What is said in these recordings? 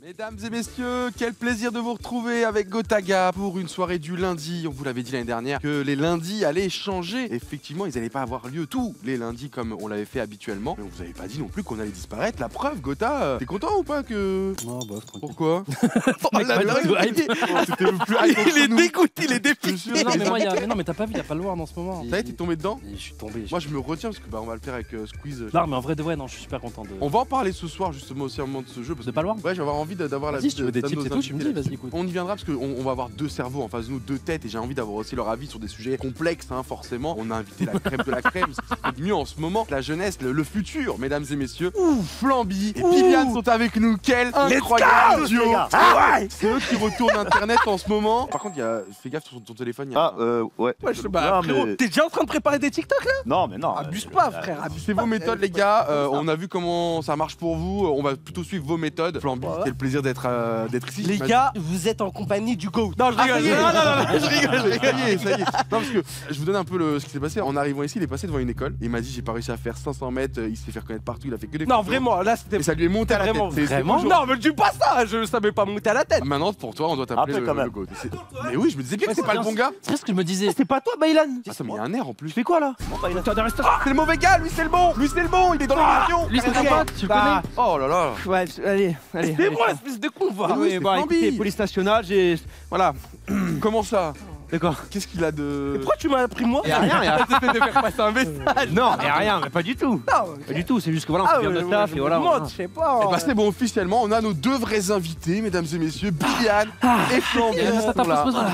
Mesdames et messieurs, quel plaisir de vous retrouver avec Gotaga pour une soirée du lundi. On vous l'avait dit l'année dernière que les lundis allaient changer. Effectivement, ils n'allaient pas avoir lieu tous les lundis comme on l'avait fait habituellement. Mais on vous avait pas dit non plus qu'on allait disparaître. La preuve, Gota, t'es content ou pas que... Non, bof, tranquille. Pourquoi? Il est dégoûté, il est dépité. Non, mais t'as pas vu, y'a pas le Ward en ce moment. Ça y est, t'es tombé dedans? Je suis tombé. Moi, je me retiens parce que on va le faire avec Squeeze. Non, mais en vrai de vrai, non, je suis super content de. On va en parler ce soir justement aussi à un moment de ce jeu. Parce De pas le Ward? Ouais, je vais avoir envie d'avoir la Vas-y, si tu veux des d'un de tips nos et tout, tu me dis, invités. vas-y, écoute. On y viendra parce qu'on va avoir deux cerveaux en face de nous, deux têtes, et j'ai envie d'avoir aussi leur avis sur des sujets complexes, hein, forcément. On a invité la crème de la crème, ce qui se fait de mieux en ce moment. La jeunesse, le futur, mesdames et messieurs. Flamby et Viviane sont avec nous. Quel incroyable duo! C'est eux qui retournent Internet en ce moment. Par contre, fais gaffe sur ton téléphone. Ouais. Ouais, frérot, t'es déjà en train de préparer des TikTok là? Non, mais non. Abuse pas, frère, abuse C'est pas. vos méthodes, les gars. On a vu comment ça marche pour vous. On va plutôt suivre vos méthodes. Flamby, quel plaisir d'être ici. Les gars, vous êtes en compagnie du GOAT. Non, je rigole. je rigole. Ça y est. Non, parce que je vous donne un peu ce qui s'est passé. En arrivant ici, il est passé devant une école. Il m'a dit j'ai pas réussi à faire 500 mètres. Il s'est fait reconnaître partout. Il a fait que des Non, photos. vraiment, là c'était. Et ça lui est monté à la tête. Vraiment, C'est vraiment. toujours- Non, mais dis pas ça, je savais pas monter à la tête. Maintenant, pour toi, on doit t'appeler Après, quand le même. GOAT. Mais oui, je me disais bien que c'est pas le bon gars. C'est ce que je me disais. C'est pas toi, Baylan. Attends, mais il y a un air en plus. Tu fais quoi là? C'est le mauvais gars, lui c'est le bon. Il est dans l'émission. Lui, c'est ton pote, tu le Bah, connais? Oh là là. Ouais, allez. C'est moi, espèce de con, va. Mais oui, c'est Flamby. Écoutez, police nationale, j'ai. Voilà. Comment ça? D'accord. Qu'est-ce qu'il a de... Pourquoi tu m'as appris moi? Y'a rien, C'était de faire passer un message. Non, mais rien, mais pas du tout. Pas du tout, c'est juste que voilà, on fait bien notre taf et voilà. Moi, je sais pas. Eh ben, c'est bon, officiellement, on a nos deux vrais invités, mesdames et messieurs, Biliane et Flamby.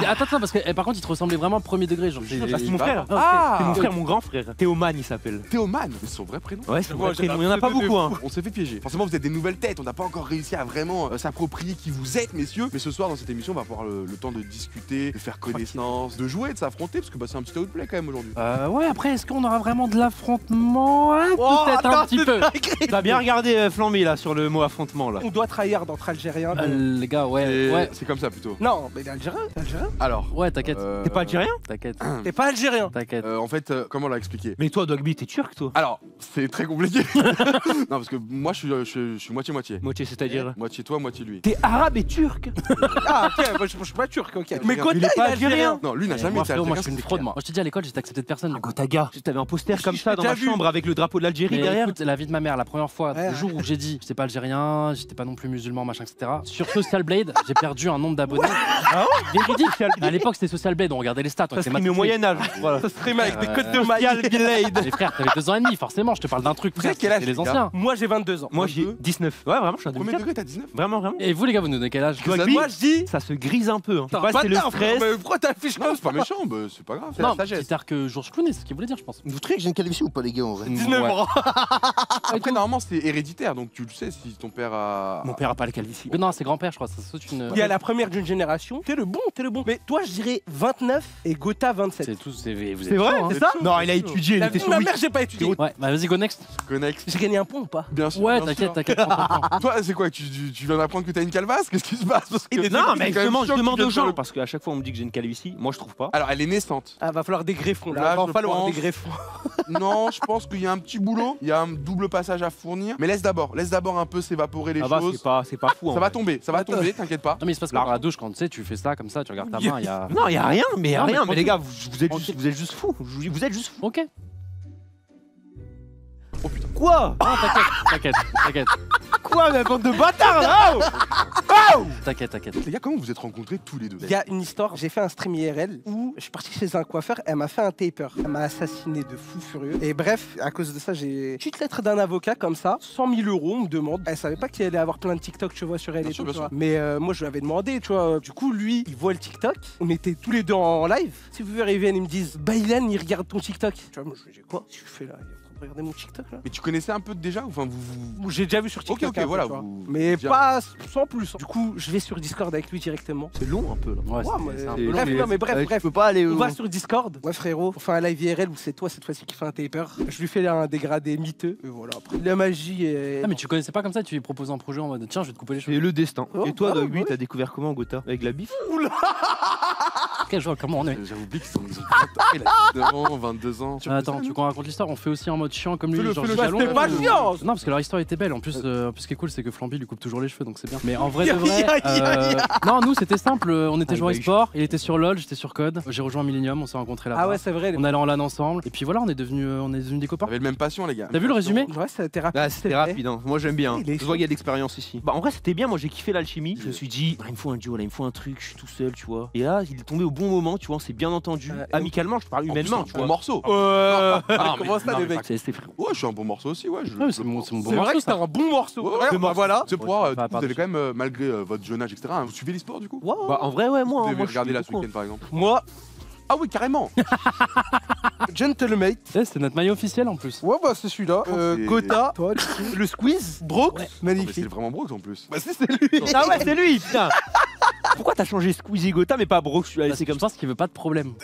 Attends, parce que par contre, il te ressemblait vraiment premier degré. Genre, Ah, c'est mon frère. Ah, C'est mon frère, mon grand frère. Théoman, il s'appelle. Théoman, c'est son vrai prénom. Ouais, c'est mon Moi, vrai prénom. j'ai Il y en a pas un beaucoup, hein. On s'est fait piéger. Forcément, vous êtes des nouvelles têtes. On n'a pas encore réussi à vraiment s'approprier qui vous êtes, messieurs. Mais ce soir, dans cette émission, on va avoir le temps de discuter, de faire connaissance, de jouer, de s'affronter, parce que c'est un petit outplay quand même aujourd'hui. Ouais, après, est-ce qu'on aura vraiment de l'affrontement? Oh, Peut-être un attends, petit peu. T'as bien regardé Flamby là sur le mot affrontement là. On doit trahir d'entre Algériens. Les gars, ouais. C'est comme ça plutôt. Non, mais il est algérien, t'es algérien. Alors. Ouais, t'inquiète. T'es pas algérien? T'inquiète. T'es pas algérien. T'inquiète. En fait, comment on l'a expliqué? Mais toi, Dogby, t'es turc toi? Alors, c'est très compliqué. Non, parce que moi, je suis moitié-moitié. Moitié, c'est-à-dire? Moitié toi, moitié lui. T'es arabe et turc? Ah, ok, moi je suis pas turc, ok. Mais Il Gotha, il est il pas est algérien. Non, lui n'a jamais Moi, été frérot, moi, je algérien, suis une c'est fraude, clair. moi. Moi, je te dis, à l'école, j'étais accepté de personne. Gotaga, t'avais un poster comme ça dans déjà ma vu. chambre avec le drapeau de l'Algérie Mais derrière. écoute, la vie de ma mère, la première fois, Ouais, le jour où j'ai dit j'étais pas algérien, j'étais pas non plus musulman, machin, etc. Sur Social Blade, j'ai perdu un nombre d'abonnés. Véridique. À l'époque, c'était Social Blade, on regardait les stats. Ça se rime au Moyen-Âge. Voilà. Ça se rime avec des codes de Social maille. Blade. Les frères, t'avais 2 ans et demi, forcément, je te parle d'un truc, Vous frère. avez quel âge, C'est les les gars anciens. Moi j'ai 22 ans. Moi j'ai 19. Ouais, vraiment, je suis un Premier 2004. degré, t'as 19? Vraiment, vraiment. Et vous, les gars, vous nous donnez quel âge Dogby, Moi je dis. ça se grise un peu. Hein. Je sais Pas pas, c'est le tard, frère, stress. mais pourquoi t'affiches Non, comme c'est pas méchant, bah, c'est pas grave, c'est Non, la sagesse. petit tard que Georges Clooney, c'est ce qu'il voulait dire, je pense. Vous trouvez que j'ai une calvitie ou pas, les gars, en vrai? 19 Ouais. ans. Après, normalement, c'est héréditaire, donc tu le sais si ton père a. Mon père a pas la calvitie. Non, c'est grand-père, je crois. Ça saute une. Il y a la première d'une génération. T'es le bon. Mais toi je dirais 29 et Gotha 27. C'est tout, vous êtes C'est vrai, chaud, hein. c'est ça? Non, il a étudié, il La était vie de sur ma Wiki. mère j'ai pas étudié. Ouais, bah vas-y, go next. Connect. J'ai gagné un pont ou pas? Bien sûr. Ouais, bien sûr. t'inquiète. prends. Toi, c'est quoi? Tu viens d'apprendre que t'as une calvasse? Qu'est-ce qui se passe? Parce que Non, mais c'est quand même justement, je chiant que demande tu aux viennes faire gens. le- Parce qu'à chaque fois, on me dit que j'ai une calvitie. Moi, je trouve pas. Alors, elle est naissante. Ah, va falloir des greffons là. Là, Va je falloir pense- des greffons. Non, je pense qu'il y a un petit boulot. Il y a un double passage à fournir. Mais laisse d'abord un peu s'évaporer les Ça va, choses. c'est pas fou. Ça va tomber, t'inquiète pas. Non, mais il se passe quoi dans la douche quand tu sais, tu fais ça comme ça, tu regardes ta main, il y a. Non, y a rien, mais y a Non, mais rien. Mais les tranquille. gars, vous êtes juste fous. Vous êtes juste fous. Ok. Oh putain. Quoi? Non, t'inquiète. Quoi, mais bande de bâtards là? T'inquiète. Les gars, comment vous êtes rencontrés tous les deux? Il y a une histoire, j'ai fait un stream IRL où je suis parti chez un coiffeur, elle m'a fait un taper. Elle m'a assassiné de fou furieux. Et bref, à cause de ça, j'ai une petite lettre d'un avocat comme ça, 100 000 €, on me demande. Elle savait pas qu'il allait avoir plein de TikTok, tu vois, sur elle Bien et sûr, tout, bien tu sûr. vois. Mais moi, je lui avais demandé, tu vois. Du coup, lui, il voit le TikTok. On était tous les deux en live. Si vous verrez, ils viennent, ils me disent, Baylan, il regarde ton TikTok. Tu vois, moi, je dis quoi? Si je fais là, il est en train de regarder mon TikTok là. Mais tu connaissais un peu déjà? Enfin, vous... J'ai déjà vu sur TikTok. Ok, un peu, voilà. tu vois. vous- Mais bien. pas sans plus. Du coup, je vais sur Discord avec lui directement. C'est long un peu là. Ouais, Ouais, mais- c'est un c'est peu long. Bref, non, mais bref. Tu peux pas aller On où? va sur Discord. Ouais, frérot, on fait un live IRL où c'est toi cette fois-ci qui fait un taper. Je lui fais un dégradé miteux. Et voilà, après. La magie est. Ah, mais tu connaissais pas comme ça, tu lui proposes un projet en mode tiens, je vais te couper les cheveux. C'est le destin. Oh, Et toi, bah, Dogby, ouais. t'as découvert comment Gotha? Avec la bif? Quel joueur, comment on est? J'avoue oublié qu'ils ont 20 ans, il a 19 ans, 22 ans. Attends, tu veux qu'on raconte l'histoire? On fait aussi en mode chiant comme lui, genre fais-le, Jalon. C'était pas chiant. Non, parce que leur histoire était belle. En plus, ce qui est cool, c'est que Flamby lui coupe toujours les cheveux, donc c'est bien. Mais en vrai de vrai, non, nous c'était simple. On était joueurs e-sport. Il était sur LoL, j'étais sur Code. J'ai rejoint Millennium, on s'est rencontrés là-bas. Ah ouais, c'est vrai. On allait en LAN ensemble. Et puis voilà, on est devenus des copains. On avait le même passion, les gars. T'as vu le résumé? Ouais, c'était rapide. Ah, c'était rapide, hein. Moi j'aime bien. Il est Je vois qu'il y a d'expérience ici. Bah en vrai c'était bien, moi j'ai kiffé l'alchimie. Je me suis dit, il me faut un duo là, il me faut un truc, je suis tout seul, tu vois. Et là, il est tombé au bon moment, tu vois, on s'est bien entendu. Amicalement, je parle humainement, tu Bon vois. morceau. Comment ça, les mecs? C'est frère. Ouais, je suis un bon morceau aussi, ouais. Ouais, c'est mon bon C'est vrai morceau, que c'était ça. un bon morceau. Ouais, bah voilà. C'est pour voir, Pas vous avez dessus. quand même, malgré votre jeune âge, etc., vous suivez l'e-sport du coup? Bah en vrai, ouais, moi. Vous devez moi, je regarder suis là ce beaucoup, week-end par exemple. Moi, Ah oui, carrément. Gentlemate. C'est notre maillot officiel en plus. Ouais, bah c'est celui-là. c'est- Gotha, toi, le squeeze, Brooks, Mais c'est magnifique. vraiment Brooks en plus. Bah si, c'est lui. Ah ouais, c'est lui, putain. Pourquoi t'as changé Squeezie Gotha mais pas Brooks? Tu l'as Parce laissé que je comme ça. pense qu'il veut pas de problème.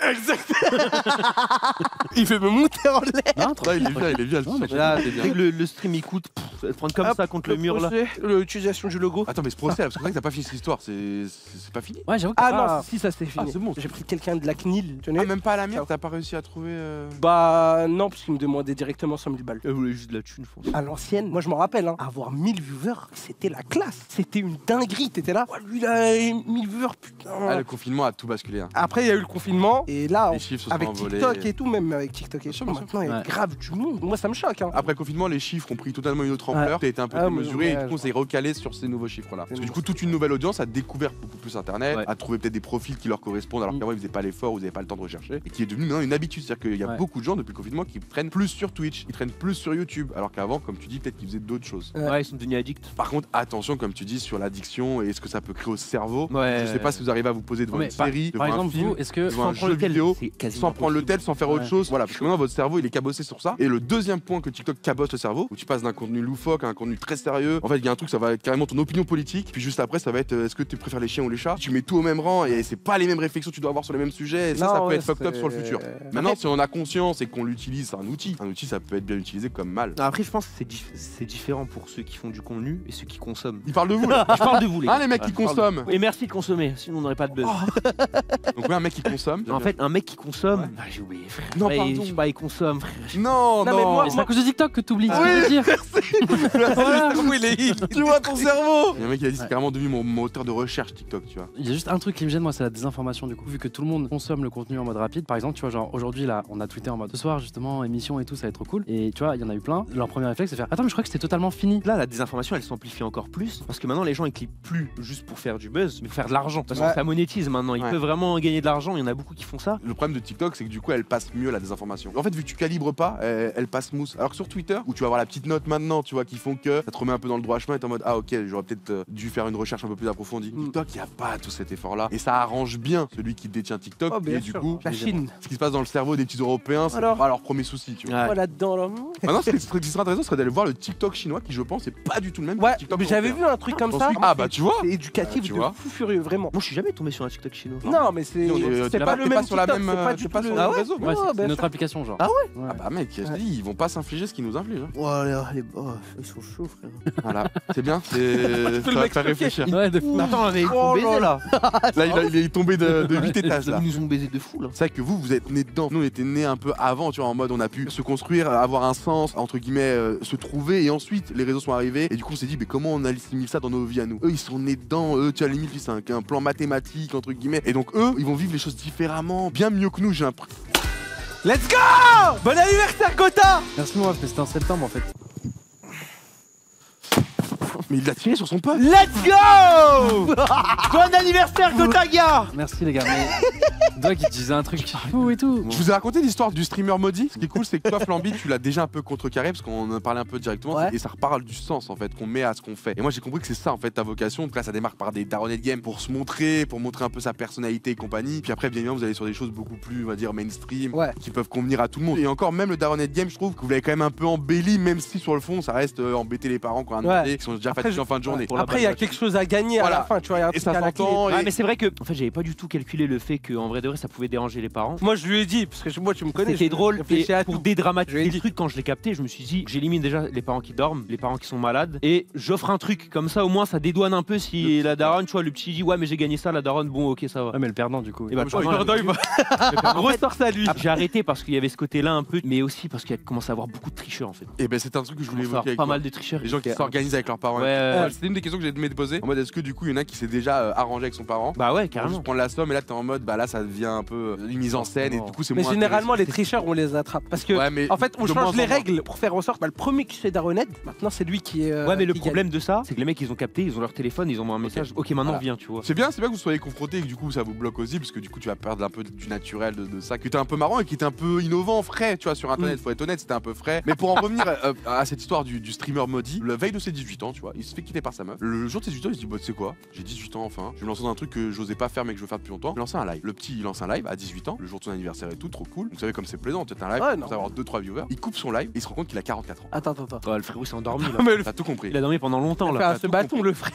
Il fait me monter en l'air. Non, Là, il est vieux, Non, mais Là, dès que le stream il coûte, se prendre comme Hop, ça contre le mur là. L'utilisation du logo. Attends, mais ce procès, parce que c'est vrai que t'as pas fini cette histoire, c'est pas fini. Ouais, j'avoue que Ah t'as non, pas- si, ça c'est fini. Ah, c'est bon. J'ai pris quelqu'un de la CNIL, tu connais. Ah, même pas à la mienne, t'as pas réussi à trouver. Bah non, parce qu'il me demandait directement 100 000 balles. Elle voulait juste de la thune, je pense. À l'ancienne, moi je m'en rappelle, hein, avoir 1000 viewers, c'était la classe. C'était une dinguerie, t'étais là. Oh, lui il a 1000 viewers, putain. Ah, le confinement a tout basculé. Hein. Après il y a eu le confinement, et là, Les chiffres se sont avec envolés. TikTok et tout, même avec TikTok et Bien sûr, tout, bien sûr. maintenant il y a Ouais. grave du monde. Moi ça me choque. Hein. Après le confinement, les chiffres ont pris totalement une autre ampleur. T'as été un peu Ah, démesuré mais et ouais, du coup, on s'est recalé sur ces nouveaux chiffres-là. Parce que du coup, toute une nouvelle audience a découvert beaucoup plus Internet, Ouais. a trouvé peut-être des profils qui leur correspondent alors qu'avant ils faisaient pas l'effort ou ils avaient pas le temps de rechercher et qui est devenu maintenant une habitude. C'est-à-dire qu'il y a Ouais. beaucoup de gens depuis le confinement qui traînent plus sur Twitch, qui traînent plus sur YouTube alors qu'avant, comme tu dis, peut-être qu'ils faisaient d'autres choses. Ouais, ils sont devenus addicts. Par contre, attention, comme tu dis, sur l'addiction et ce que ça peut créer au cerveau. Ouais. Je sais pas si vous arrivez à vous poser devant Mais une série, devant Par un exemple, film, vous, est-ce que. devant un Sans jeu lequel, vidéo. c'est quasiment Sans prendre le impossible. tel, sans faire autre Ouais. chose. Voilà, parce que maintenant votre cerveau il est cabossé sur ça. Et le deuxième point que TikTok cabosse le cerveau, où tu passes d'un contenu loufoque à un contenu très sérieux. En fait, il y a un truc, ça va être carrément ton opinion politique. Puis juste après, ça va être est-ce que tu préfères les chiens ou les chats? Tu mets tout au même rang et c'est pas les mêmes réflexions que tu dois avoir sur les mêmes sujets. Et ça, Non, ça peut ouais, être fucked up c'est- sur le futur. Maintenant, si on a conscience et qu'on l'utilise, c'est un outil. Un outil, ça peut être bien utilisé comme mal. Non, après, je pense que c'est différent pour ceux qui font du contenu et ceux qui consomment. Il parle de vous là. Je parle de vous, les Hein, gars. les mecs qui Ouais, je parle consomment. de- Et merci de consommer, sinon on n'aurait pas de buzz. Donc, ouais, un mec qui consomme. En fait, un mec qui consomme. Ouais. Ah, j'ai oublié, frère. Non, Ouais, pardon. je sais pas, il consomme, frère. Non, Non, mais moi- Et c'est à cause de TikTok que t'oublies, Ah tu veux oui, dire. Tu vois ton cerveau. Il y a un mec qui a dit c'est carrément devenu mon moteur de recherche TikTok, tu vois. Il y a juste un truc qui me gêne, moi, c'est la désinformation du coup. Vu que tout le monde consomme le contenu en mode rapide, par exemple, tu vois, genre aujourd'hui là, on a tweeté en mode ce soir justement, émission et tout, ça va être trop cool. Et tu vois, il y en a eu plein. Leur premier réflexe, c'est faire attends, mais je crois que c'était totalement fini. Là, la désinformation, elle s'amplifie encore plus parce que maintenant, les gens ils cliquent plus juste pour faire du buzz, mais pour faire de l'argent. Parce Ouais. que ça monétise maintenant. Ils Ouais. peuvent vraiment gagner de l'argent. Il y en a beaucoup qui font ça. Le problème de TikTok, c'est que du coup, elle passe mieux la désinformation. En fait, vu que tu calibres pas, elle passe smooth. Alors que sur Twitter, où tu vas avoir la petite note maintenant, tu vois, qui font que ça te remet un peu dans le droit chemin et t'es en mode ah ok, j'aurais peut-être dû faire une recherche un peu plus approfondie. TikTok, il y a pas tout cet effort-là et ça arrange bien celui qui détient TikTok Oh, bien et du sûr. coup, La Chine. ce qui se passe dans le cerveau des petits Européens, c'est Alors pas leur premier souci, tu vois. Ouais. Moi là-dedans, là. Maintenant, ce qui serait intéressant, serait d'aller voir le TikTok chinois, qui je pense est pas du tout le même. que Ouais, le TikTok mais j'avais européen. vu un truc comme J'en ça. suis- Ah bah tu vois. C'est éducatif Ah, tu de vois. fou furieux, vraiment. Moi, je suis jamais tombé sur un TikTok chinois. Non, mais c'est On est- c'est t'es pas le t'es même sur la TikTok, même, c'est pas t'es du pas tout sur le- le Ah ouais réseau. Ouais, Ouais, c'est bien une autre sûr. application, genre. Ah ouais Ah bah mec, je te dis, ils vont pas s'infliger ce qu'ils nous infligent. Hein. Oh là, ils sont chauds, frère. Voilà, c'est bien, c'est peux ça le va mec faire réfléchir. Ouais, de fou. Attends, mais ils Oh ont baisé là. Là, il est tombé de 8 étages là. Ils nous ont baisé de fou là. C'est vrai que vous êtes nés dedans. Nous, on était nés un peu avant, tu vois, en mode on a pu se construire, avoir un sens, entre guillemets, se trouver, et ensuite les réseaux sont arrivés, et du coup on s'est dit, mais comment on assimile ça dans nos vies à nous? Eux, ils sont nés dedans, eux, tu vois, limite, c'est un plan mathématique, entre guillemets, et donc eux, ils vont vivre les choses différemment, bien mieux que nous, j'ai l'impression. Let's go! Bon anniversaire, Gotha! Merci moi, mais c'était en septembre en fait. Mais il l'a tiré sur son pote. Let's go! Bon anniversaire, Gotaga! Merci les gars, mais. Toi qui disais un truc fou et tout. Je vous ai raconté l'histoire du streamer maudit. Ce qui est cool, c'est que toi, Flamby, tu l'as déjà un peu contrecarré parce qu'on en a parlé un peu directement. Ouais. Et ça reparle du sens en fait qu'on met à ce qu'on fait. Et moi, j'ai compris que c'est ça en fait ta vocation. Donc là, ça démarre par des daronnet de game pour se montrer, pour montrer un peu sa personnalité et compagnie. Puis après, bien évidemment, vous allez sur des choses beaucoup plus, on va dire, mainstream, Ouais. qui peuvent convenir à tout le monde. Et encore, même le daronnet de game, je trouve que vous l'avez quand même un peu embelli, même si sur le fond, ça reste embêter les parents quand on a demandé, qui sont déjà fatigué en fin de journée. Après, il y a quelque chose à gagner à la fin, tu vois. Et ça s'entend. Ouais, mais c'est vrai que en fait, j'avais pas du tout calculé le fait qu'en vrai de vrai, ça pouvait déranger les parents. Moi, je lui ai dit, parce que moi, tu me connais. C'était drôle. Et pour Je lui dédramatiser ai le dit. truc, quand je l'ai capté, je me suis dit, j'élimine déjà les parents qui dorment, les parents qui sont malades, et j'offre un truc comme ça. Au moins, ça dédouane un peu si la daronne, tu vois, le petit dit ouais, mais j'ai gagné ça, la daronne, bon, ok, ça va. Ouais, mais le perdant, du coup. Et bah, tu vois, Pardon, il va. Grosse torse à lui. j'ai arrêté parce qu'il y avait ce côté-là un peu, mais aussi parce qu'il commence à avoir beaucoup de tricheurs en fait. Et ben c'est un truc que je voulais évoquer avec Pas toi. mal de tricheurs. Les gens qui s'organisent avec leurs parents. Ouais. C'était une des questions que j'ai déposées. En mode, est-ce que du coup, il y en a qui s'est déjà arrangé avec son parent Bah ouais, pour carrément. juste prendre la somme et là t'es en mode, bah là ça devient un peu une mise en scène et du coup c'est Mais moins. généralement, les tricheurs, on les attrape. Parce que, Ouais, mais en fait, on de change moins les en moins. règles pour faire en sorte. Bah, le premier qui se fait daronette, maintenant, c'est lui qui est. Ouais, mais le qui problème de ça, c'est que les mecs, ils ont capté, ils ont leur téléphone, ils ont un message. Ok, maintenant Voilà. viens, tu vois. C'est bien que vous soyez confrontés et que du coup ça vous bloque aussi parce que du coup tu vas perdre un peu du naturel de ça qui était un peu marrant et qui était un peu innovant, frais, tu vois, sur internet, faut être honnête, c'était un peu frais. Mais pour en revenir à cette histoire du streamer maudit, le veille de ses 18 ans, tu vois, il se fait quitter par sa meuf. Le jour de ses 18 ans, il se dit bah tu sais quoi, j'ai 18 ans enfin, je vais me lancer dans un truc que j'osais pas faire mais que je veux faire depuis longtemps. Je vais lancer un live. Le petit il lance un live à 18 ans, le jour de son anniversaire et tout, trop cool. Vous savez comme c'est plaisant, peut-être un live, Ouais, pour non. avoir 2-3 viewers. Il coupe son live et il se rend compte qu'il a 44 ans. Attends. Oh, le frérot s'est endormi là. Mais le T'as tout compris. Il a dormi pendant longtemps là. faire ce bâton, le frère.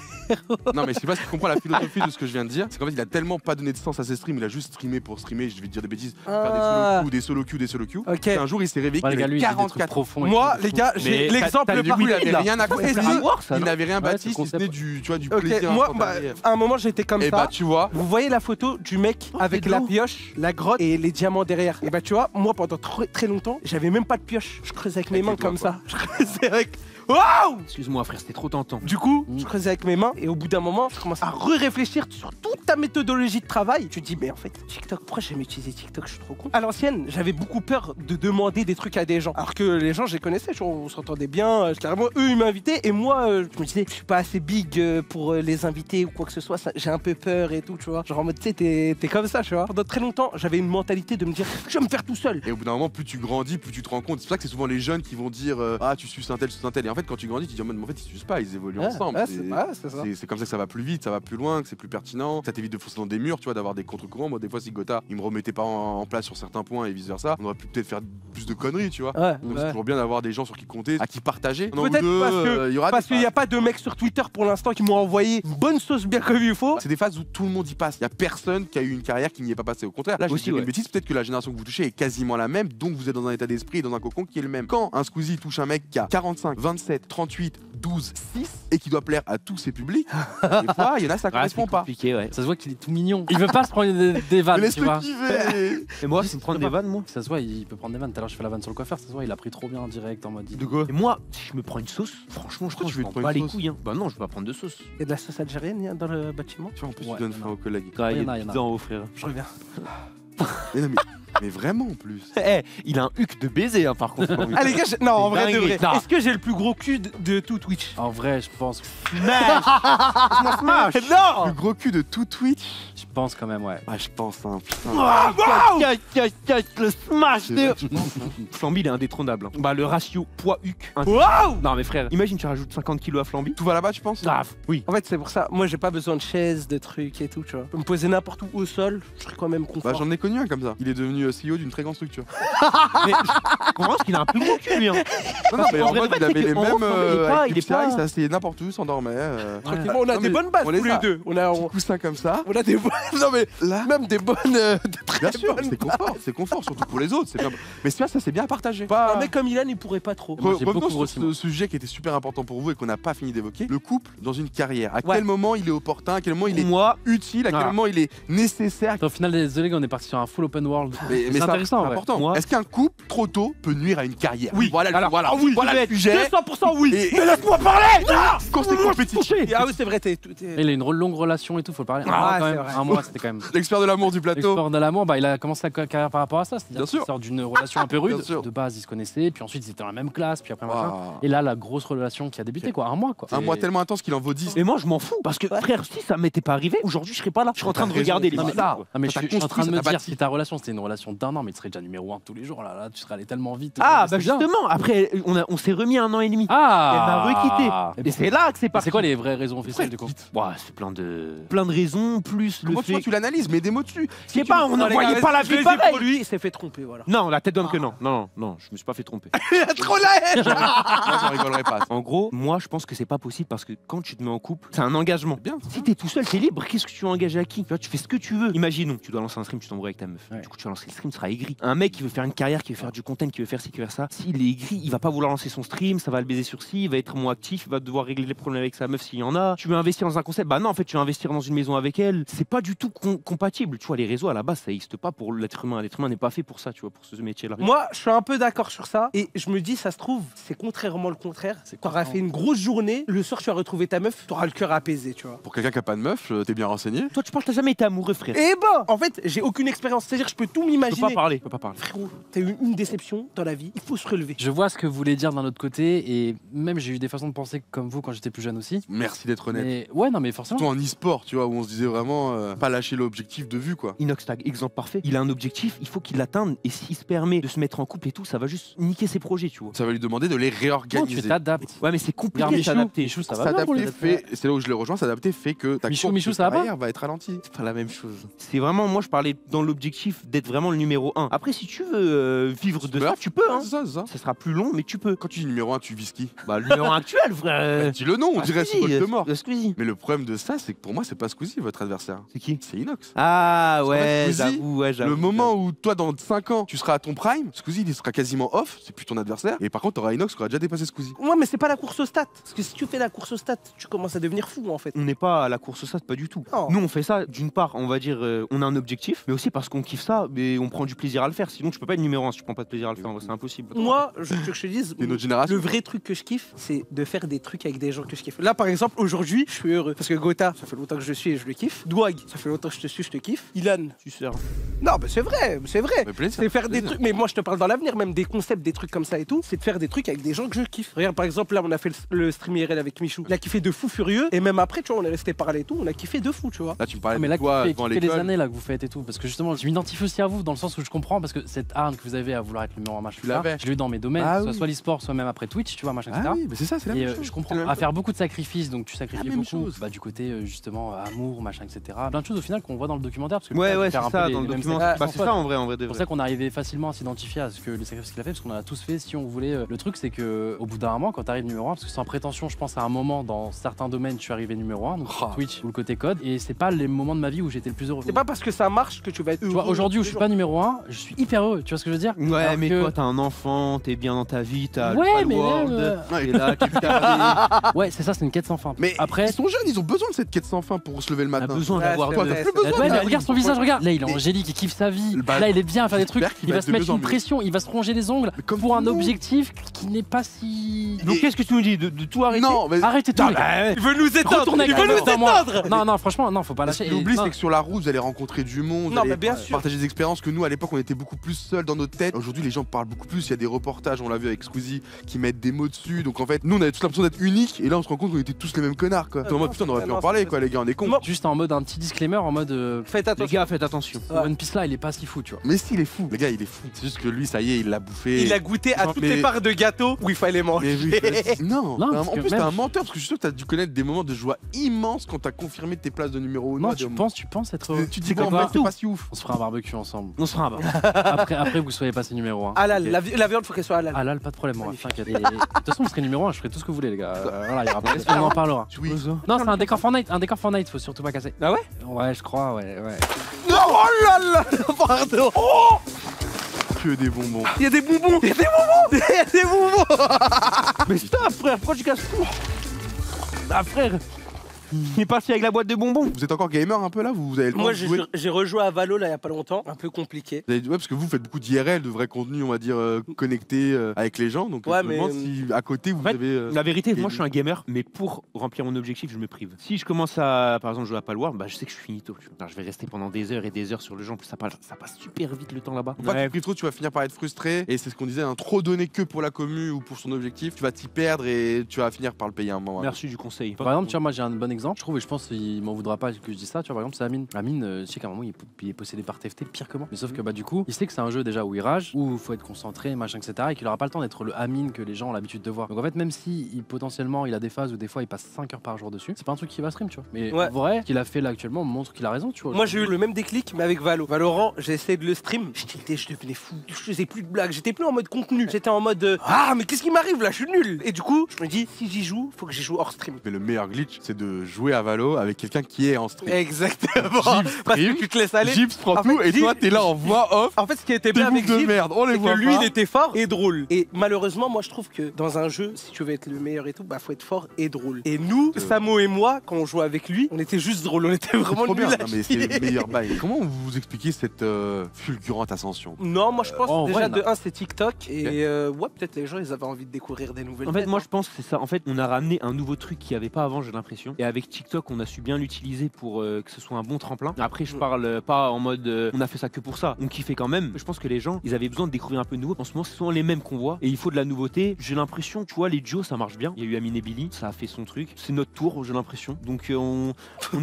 Non mais je sais pas si tu comprends la philosophie de ce que je viens de dire. C'est qu'en fait il a tellement pas donné de sens à ses streams, il a juste streamé pour streamer, je vais te dire des bêtises, Ah. faire des solo queues, des solo queues. Ok. Et un jour il s'est réveillé Ouais, qu'il les gars, lui, avait il dit des trucs 44 ans. profonds. et Moi, tout. les gars, j'ai Mais l'exemple t'as parfait. Il avait là. rien à Et côté. dis- voir ça. Il n'avait rien Ouais, bâti, c'est le si ce n'est concept. du Ok, plaisir. moi, instantané. à un moment, j'étais comme Et ça. bah tu vois, Vous voyez la photo du mec avec de la l'eau. pioche, la grotte et les diamants derrière. Et bah tu vois, moi pendant très longtemps, j'avais même pas de pioche. Je creusais avec mes Avec mains les doigts, comme quoi. ça. Je creusais avec. Waouh! Excuse-moi frère, c'était trop tentant. Du coup, je creusais avec mes mains et au bout d'un moment, je commence à réfléchir sur toute ta méthodologie de travail. Tu te dis, mais en fait, TikTok, pourquoi j'ai jamais utilisé TikTok? Je suis trop con. À l'ancienne, j'avais beaucoup peur de demander des trucs à des gens. Alors que les gens, je les connaissais, tu vois, on s'entendait bien. Carrément, eux, ils m'invitaient et moi, je me disais, je suis pas assez big pour les inviter ou quoi que ce soit. J'ai un peu peur et tout, tu vois. Genre en mode, tu sais, t'es comme ça, tu vois. Pendant très longtemps, j'avais une mentalité de me dire, je vais me faire tout seul. et au bout d'un moment, plus tu grandis, plus tu te rends compte. C'est pour ça que c'est souvent les jeunes qui vont dire ah tu suces un tel, suces un tel. Et en fait, quand tu grandis, tu te dis en fait ils sucent pas, ils évoluent ensemble. c'est ça. C'est comme ça que ça va plus vite, ça va plus loin, que c'est plus pertinent. Ça t'évite de foncer dans des murs, tu vois, d'avoir des contre-courants. Moi, des fois, si Gotha, il me remettait pas en place sur certains points et vice versa, on aurait pu peut-être faire plus de conneries, tu vois. Ouais, Donc ouais. c'est toujours bien d'avoir des gens sur qui compter, à qui partager. Un an ou Peut-être deux, parce que- il y aura Parce des qu'il n'y a phases. pas de mecs sur Twitter pour l'instant qui m'ont envoyé une bonne sauce bien comme il faut. C'est des phases où tout le monde y passe. Il y a personne qui a eu une carrière qui n'y est pas passé. Au contraire, là, je Aussi, dis une ouais. bêtise. Peut-être que la génération que vous touchez est quasiment la même, donc vous êtes dans un état d'esprit et dans un cocon qui est le même. Quand un Squeezie touche un mec qui a 45, 27, 38, 12, 6 et qui doit plaire à tous ses publics, des fois, il y en a ça Ah, c'est correspond pas. compliqué, ouais. Ça se voit qu'il est tout mignon. Il veut pas se prendre des Mais vannes, tu laisse-le vois. kiffer. Et moi, c'est me prendre des vannes, moi. Ça se voit, il peut prendre des vannes. Tout à l'heure, je fais la vanne sur le coiffeur. Ça se voit, il a pris trop bien en direct en mode. De quoi Et moi, si je me prends une sauce, franchement, je Pourquoi crois que tu je veux m'en te prendre bats une les sauce couilles. Hein. Bah non, je vais pas prendre de sauce. Il y a de la sauce algérienne dans le bâtiment. Tu vois, en plus, Ouais, tu donnes il y en faim a. aux collègues. Ah, il y il y en a, a il y en a. des pizzas en haut, frère. Je reviens. Mais non, mais vraiment en plus. Eh, il a un huc de baiser, hein, par contre. Ah les gars, non, en vrai de dingue. vrai. Non. Est-ce que j'ai le plus gros cul de tout Twitch? En vrai, je pense. Smash. Le gros cul de tout Twitch. Je pense quand même, ouais. Ah, je pense, hein, putain. Le smash C'est vrai, tu penses, hein. Flamby, il est indétrônable. Bah, le ratio poids-huc. Waouh! Non, mais frère, imagine, tu rajoutes 50 kilos à Flamby. Tout va là-bas, tu penses? Grave, oui. En fait, c'est pour ça. Moi, j'ai pas besoin de chaise, de trucs et tout, tu vois. Je peux me poser n'importe où au sol, je serais quand même Bah, confort. j'en ai connu un comme ça. Il est devenu CEO d'une très grande structure. Mais je pense qu'il a un plus gros cul, lui. Hein. Non, non, mais en vrai, mode, c'est il avait que les en mêmes. gros, il est pas- il s'asseyait n'importe où, s'endormait. Tranquillement, on a Non, des mais bonnes bases on tous les les a. deux. On a Coussins comme ça. des bonnes. Non mais Là, même des bonnes. Des très bien sûr, bonnes c'est confort, c'est confort, surtout pour les autres. Mais ça, c'est bien à partager. Un Pas. mec comme Ilan, il pourrait pas trop. Moi, j'ai Revenons beaucoup sur grossi, ce moi. sujet qui était super important pour vous et qu'on n'a pas fini d'évoquer. Le couple dans une carrière. À Ouais. quel moment il est opportun, à quel moment il est Moi, utile, à quel Ah. moment il est nécessaire. Au final, désolé, on est parti sur un full open world. Mais c'est ça, intéressant, c'est en vrai. important. Moi- Est-ce qu'un couple trop tôt peut nuire à une carrière? Oui. Voilà, Alors, voilà, ah oui, voilà le sujet. 200% oui. Et- Mais laisse-moi parler. Quand c'est compétitif. Ah oui, c'est vrai, Il a une longue relation et tout, faut le parler. Ah, Un mois, c'est quand même. vrai. Un mois, c'était quand même. L'expert de l'amour du plateau. L'export de l'amour, bah, il a commencé sa carrière par rapport à ça. Bien C'est-à-dire sûr. qu'il sort d'une relation un peu rude. Bien sûr. De base, ils se connaissaient, puis ensuite ils étaient dans la même classe, puis après machin. Waouh. Et là, la grosse relation qui a débuté, quoi. Un mois, quoi. Un Et- mois tellement intense qu'il en vaut 10. et moi, je m'en fous. Parce que, frère, si ça m'était pas arrivé, aujourd'hui, je serais pas là. Je serais en train de T'as regarder raison. les Non, mais- vidéos. Ah, mais Ça je t'a suis en train de construit, me ça t'a dire bâti. si ta relation c'était une relation recommandation d'1 an, mais tu serais déjà numéro 1 tous les jours. Là, tu serais allé tellement vite. Ah, C'est bah bien. justement, après, on s'est remis 1 an et demi. Ah. Elle m'a requitté. Et c'est là que c'est parti. C'est quoi les vraies raisons officielles du coup? Ouais, c'est plein de raisons, plus Comment le tu vois, fait. tu l'analyses, mets des mots dessus. Je sais pas, on Non, ne les voyait gars, pas la je vie le dis pareil. pour lui, il s'est fait tromper, voilà. Non, la tête d'homme que non. Non, je me suis pas fait tromper. Il a trop la haine. Moi, j'en rigolerais pas. En gros, moi, je pense que c'est pas possible parce que quand tu te mets en couple, c'est un engagement. Bien. Si t'es tout seul, t'es libre. Qu'est-ce que tu vas engager à qui? Tu vois, tu fais ce que tu veux. Imaginons, tu dois lancer un stream, tu t'embrouilles avec ta meuf. Ouais. Du coup, tu vas lancer le stream, sera aigri. Un mec qui veut faire une carrière, qui veut faire du content, qui veut faire ci, qui veut faire ça. S'il est aigri, il va pas vouloir lancer son stream, ça va le baiser sur ci, il va être moins actif, il va devoir régler les problèmes avec sa meuf s'il y en a. Tu veux investir dans un concept, bah non, en fait, tu veux investir dans une maison avec elle. C'est pas du tout compatible. Tu vois, les réseaux à la base, ça existe pas pour l'être humain. L'être humain n'est pas fait pour ça, tu vois, pour ce métier-là. Moi, je suis un peu d'accord sur ça. Et je me dis, ça se trouve, c'est contrairement le contraire. T'auras fait une grosse journée, le soir, tu vas retrouver ta meuf, t'auras le cœur apaisé, tu vois. Pour quelqu'un qui a pas de meuf, t'es bien renseigné. Toi, tu parles, t'as jamais été amoureux, frère. Eh ben, en fait, j'ai aucune expérience. C'est-à-dire, je peux tout Je peux m'imaginer. pas parler. Je peux pas parler. Frérot, t'as eu une déception dans la vie, il faut se relever. Je vois ce que vous voulez dire d'un autre côté, et même j'ai eu des façons de penser comme vous quand j'étais plus jeune aussi. Merci d'être honnête. Mais ouais, non, mais forcément. Surtout en e-sport, tu vois, où on se disait vraiment pas lâcher l'objectif de vue, quoi. Inoxtag, exemple parfait. Il a un objectif, il faut qu'il l'atteigne. Et s'il se permet de se mettre en couple et tout, ça va juste niquer ses projets, tu vois. Ça va lui demander de les Non, tu réorganiser. t'adaptes. Ouais, mais c'est compliqué Regarde de Michou, s'adapter. Michou, ça va bien pour S'adapter lui. fait, c'est là où je le rejoins, s'adapter fait que ta Michou, course Michou, de ça va pas carrière va être ralentie. C'est pas la même chose. C'est vraiment, moi je parlais dans l'objectif d'être vraiment le numéro 1. Après, si tu veux vivre de ça, tu peux. Hein. C'est ça, c'est ça. Ça sera plus long, mais tu peux. Quand tu dis numéro 1, tu vises qui Bah, le numéro 1 actuel, frère. Dis le nom, on dirait c'est Voldemort. Squeezie. Mais le problème de ça, c'est que pour moi, c'est pas Squeezie votre adversaire. C'est qui? C'est Inox. Ah Parce qu'en ouais, fait, Squeezie, j'avoue, ouais, j'avoue. Le moment où toi, dans 5 ans, tu seras à ton prime, Squeezie il sera quasiment off, c'est plus ton adversaire. Et par contre, t'auras Inox qui aura déjà dépassé Squeezie. Ouais, mais c'est pas la course aux stats. Parce que si tu fais la course aux stats, tu commences à devenir fou, en fait. On n'est pas à la course au stade, pas du tout. Non. Nous, on fait ça d'une part, on va dire, on a un objectif, mais aussi parce qu'on kiffe ça, mais on prend du plaisir à le faire. Sinon, tu peux pas être numéro 1 si tu prends pas de plaisir à le faire. C'est impossible. Moi, je veux que je te dise, C'est notre génération. le vrai truc que je kiffe, c'est de faire des trucs avec des gens que je kiffe. Là, par exemple, aujourd'hui, je suis heureux. Parce que Gotha, ça fait longtemps que je le suis et je le kiffe. Douag, ça fait longtemps que je te suis, je te kiffe. Ilan, Tu sers. non, mais c'est vrai, c'est vrai. Mais plaisir, C'est faire des plaisir. trucs, mais moi je te parle dans l'avenir, même des concepts, des trucs comme ça et tout, c'est de faire des trucs avec des gens que je kiffe. Regarde, par exemple, là, on a fait le stream IRL avec Michou. Il a kiffé de fou furieux, et même après, tu vois, on est resté parler et tout, on a kiffé de fou, tu vois. Là, tu me parlais Ah, mais de là, toi qui devant fait les l'école. années là que vous faites et tout, parce que justement, je m'identifie aussi à vous dans le sens où je comprends, parce que cette hargne que vous avez à vouloir être le numéro 1 machin, Tu l'avais. je l'ai eu dans mes domaines, Ah soit, oui. soit l'e-sport, soit même après Twitch, tu vois, machin, Ah etc. oui, mais c'est ça, c'est la Et même chose. je comprends, C'est la même à chose. faire beaucoup de sacrifices, donc tu sacrifies La même beaucoup, chose. bah, du côté justement amour, machin, etc. Plein de choses au final qu'on voit dans le documentaire, parce que Ouais, Lucas, ouais, faire c'est un peu ça, les- dans le les mêmes document. sacrifices Bah, sans c'est faute. ça en vrai, de C'est pour vrai. ça qu'on arrivait facilement à s'identifier à ce que les sacrifices qu'il a fait, parce qu'on en a tous fait si on voulait. Le truc, c'est que au bout d'un moment, quand tu arrives numéro 1, parce que sans prétention, je pense à un moment dans certains domaines, je suis arrivé numéro 1, donc sur Ah. Twitch ou le côté code, et c'est pas les moments de ma vie où j'étais le plus heureux. C'est pas parce que ça marche que tu vas être Tu heureux. vois, aujourd'hui où je suis pas numéro 1, je suis hyper heureux, tu vois ce que je veux dire? Ouais, Alors mais que- toi, t'as un enfant, t'es bien dans ta vie, t'as Ouais, le mais World, Ouais. t'es là, tu fais Ouais, c'est ça, c'est une quête sans fin. Mais après, ils sont jeunes, ils ont besoin de cette quête sans fin pour se lever le T'as matin. besoin Ouais, d'avoir c'est Toi, vrai, t'as c'est plus vrai. besoin ouais, mais de- regarde son visage, regarde. Là, il est Mais- angélique, il kiffe sa vie. Bah, Là, il est bien à faire des trucs. j'espère qu'il Il va va être se de mettre mieux en une mieux. pression, il va se ronger les ongles Mais comme pour un tout le monde. objectif qui n'est pas si. Donc, qu'est-ce que tu nous dis de tout arrêter? Non, mais Arrêtez tout, les gars. Il veut nous éteindre. Retournez Il avec veut la nous meuf d'un mois. éteindre. Non, non, franchement, non, faut pas Ce lâcher. que l'oubli, Non. c'est que sur la route, vous allez rencontrer du monde, Non, vous mais allez bien sûr. partager des expériences que nous, à l'époque, on était beaucoup plus seuls dans notre tête. Aujourd'hui, les gens parlent beaucoup plus. Il y a des reportages, on l'a vu avec Squeezie, qui mettent des mots dessus. Donc en fait, nous, on avait tous l'impression d'être uniques. Et là, on se rend compte qu'on était tous les mêmes connards, quoi. En mode, putain, on aurait pu en parler, quoi, les gars, on est cons. Moi- Juste en mode un petit disclaimer, en mode Faites Les attention. gars, faites attention. One Piece là, il est pas si fou, tu vois. Mais si, il est fou. Le gars, il est fou. C'est juste que lui, ça y est, il l'a bouffé. Il a goûté à Non, toutes mais- les parts de gâteau où il fallait manger. Mais oui, non, Non, en parce que plus même- t'es un menteur parce que je suis sûr que t'as dû connaître des moments de joie immenses quand t'as confirmé tes places de numéro 1. Non, tu penses être heureux. Tu dis C'est quoi, comme en ça. fait, c'est pas si ouf. On se fera un barbecue ensemble. On sera un bar. Après, vous soyez passé numéro 1. Halal, la viande faut qu'elle soit halal. Halal, pas de problème, moi. Magnifique. T'inquiète. Et de toute façon, vous serez numéro 1, je ferai tout ce que vous voulez, les gars. Voilà, il y aura pas on en parlera. Oui. Non, c'est un décor Fortnite, faut surtout pas casser. Ah ouais? Ouais, je crois, ouais. Oh là là. Pardon. Que des bonbons. Il y a des bonbons. Il y a des bonbons. Il y a des bonbons. Mais stop, frère, pourquoi tu casses tout? Ah, frère, il est parti avec la boîte de bonbons. Vous êtes encore gamer un peu là? Vous avez le temps Moi, de jouer? j'ai rejoué à Valo là il y a pas longtemps. Un peu compliqué. Ouais, parce que vous faites beaucoup d'IRL, de vrais contenus, on va dire, connectés avec les gens. Donc Ouais, je me mais, demande si à côté vous en fait, avez. La vérité, moi gaming. je suis un gamer, mais pour remplir mon objectif, je me prive. Si je commence à, par exemple, jouer à Palworld, bah je sais que je suis finito. Tu vois. Alors, je vais rester pendant des heures et des heures sur le jeu. En plus, ça passe super vite le temps là-bas. Faut pas que tu te prives trop, tu vas finir par être frustré. Et c'est ce qu'on disait, hein, trop donner que pour la commu ou pour son objectif, tu vas t'y perdre et tu vas finir par le payer un moment. Merci du conseil. Par exemple, tu vois, moi j'ai un bon exemple exemple, je trouve, et je pense qu'il m'en voudra pas que je dise ça, tu vois, par exemple, c'est Amine. Amine, je sais qu'à un moment, il est possédé par TFT pire que moi. Mais sauf que, bah, du coup, il sait que c'est un jeu déjà où il rage, où il faut être concentré, machin, etc. Et qu'il aura pas le temps d'être le Amine que les gens ont l'habitude de voir. Donc en fait, même si potentiellement il a des phases où des fois il passe 5 heures par jour dessus, c'est pas un truc qui va stream, tu vois. Mais en vrai, qu'il a fait là actuellement montre qu'il a raison, tu vois. Moi j'ai eu le même déclic mais avec Valo. Valorant, j'ai essayé de le stream, je devenais fou. Je faisais plus de blagues, j'étais plus en mode contenu. J'étais en mode ah mais qu'est-ce qui m'arrive là, je suis nul. Et du coup, je me dis si j'y joue, faut que j'y joue hors stream. Mais le meilleur glitch, c'est de jouer à Valo avec quelqu'un qui est en stream. Exactement. Parce que tu te laisses aller. Gibbs prend tout et toi t'es là en voix off. En fait, ce qui était bien avec de Gibbs, merde, on les c'est voit que lui pas. il était fort et drôle. Et malheureusement, moi je trouve que dans un jeu, si tu veux être le meilleur et tout, bah faut être fort et drôle. Et nous, Samo et moi, quand on jouait avec lui, on était juste drôle, on était vraiment Trop bien. nuls à Non, mais c'est chier. le meilleur bail. Comment vous expliquez cette fulgurante ascension? Non, moi je pense en déjà vrai, de 1 c'est TikTok et ouais peut-être les gens ils avaient envie de découvrir des nouvelles En fait, têtes, moi hein. je pense que c'est ça. En fait, on a ramené un nouveau truc qu'il n'y avait pas avant, j'ai l'impression. Et avec TikTok, on a su bien l'utiliser pour que ce soit un bon tremplin. Après, je parle pas en mode on a fait ça que pour ça. On kiffait quand même. Je pense que les gens, ils avaient besoin de découvrir un peu de nouveau. En ce moment, ce sont les mêmes qu'on voit et il faut de la nouveauté. J'ai l'impression, tu vois, les duos ça marche bien. Il y a eu Amine et Billy, ça a fait son truc. C'est notre tour, j'ai l'impression. Donc on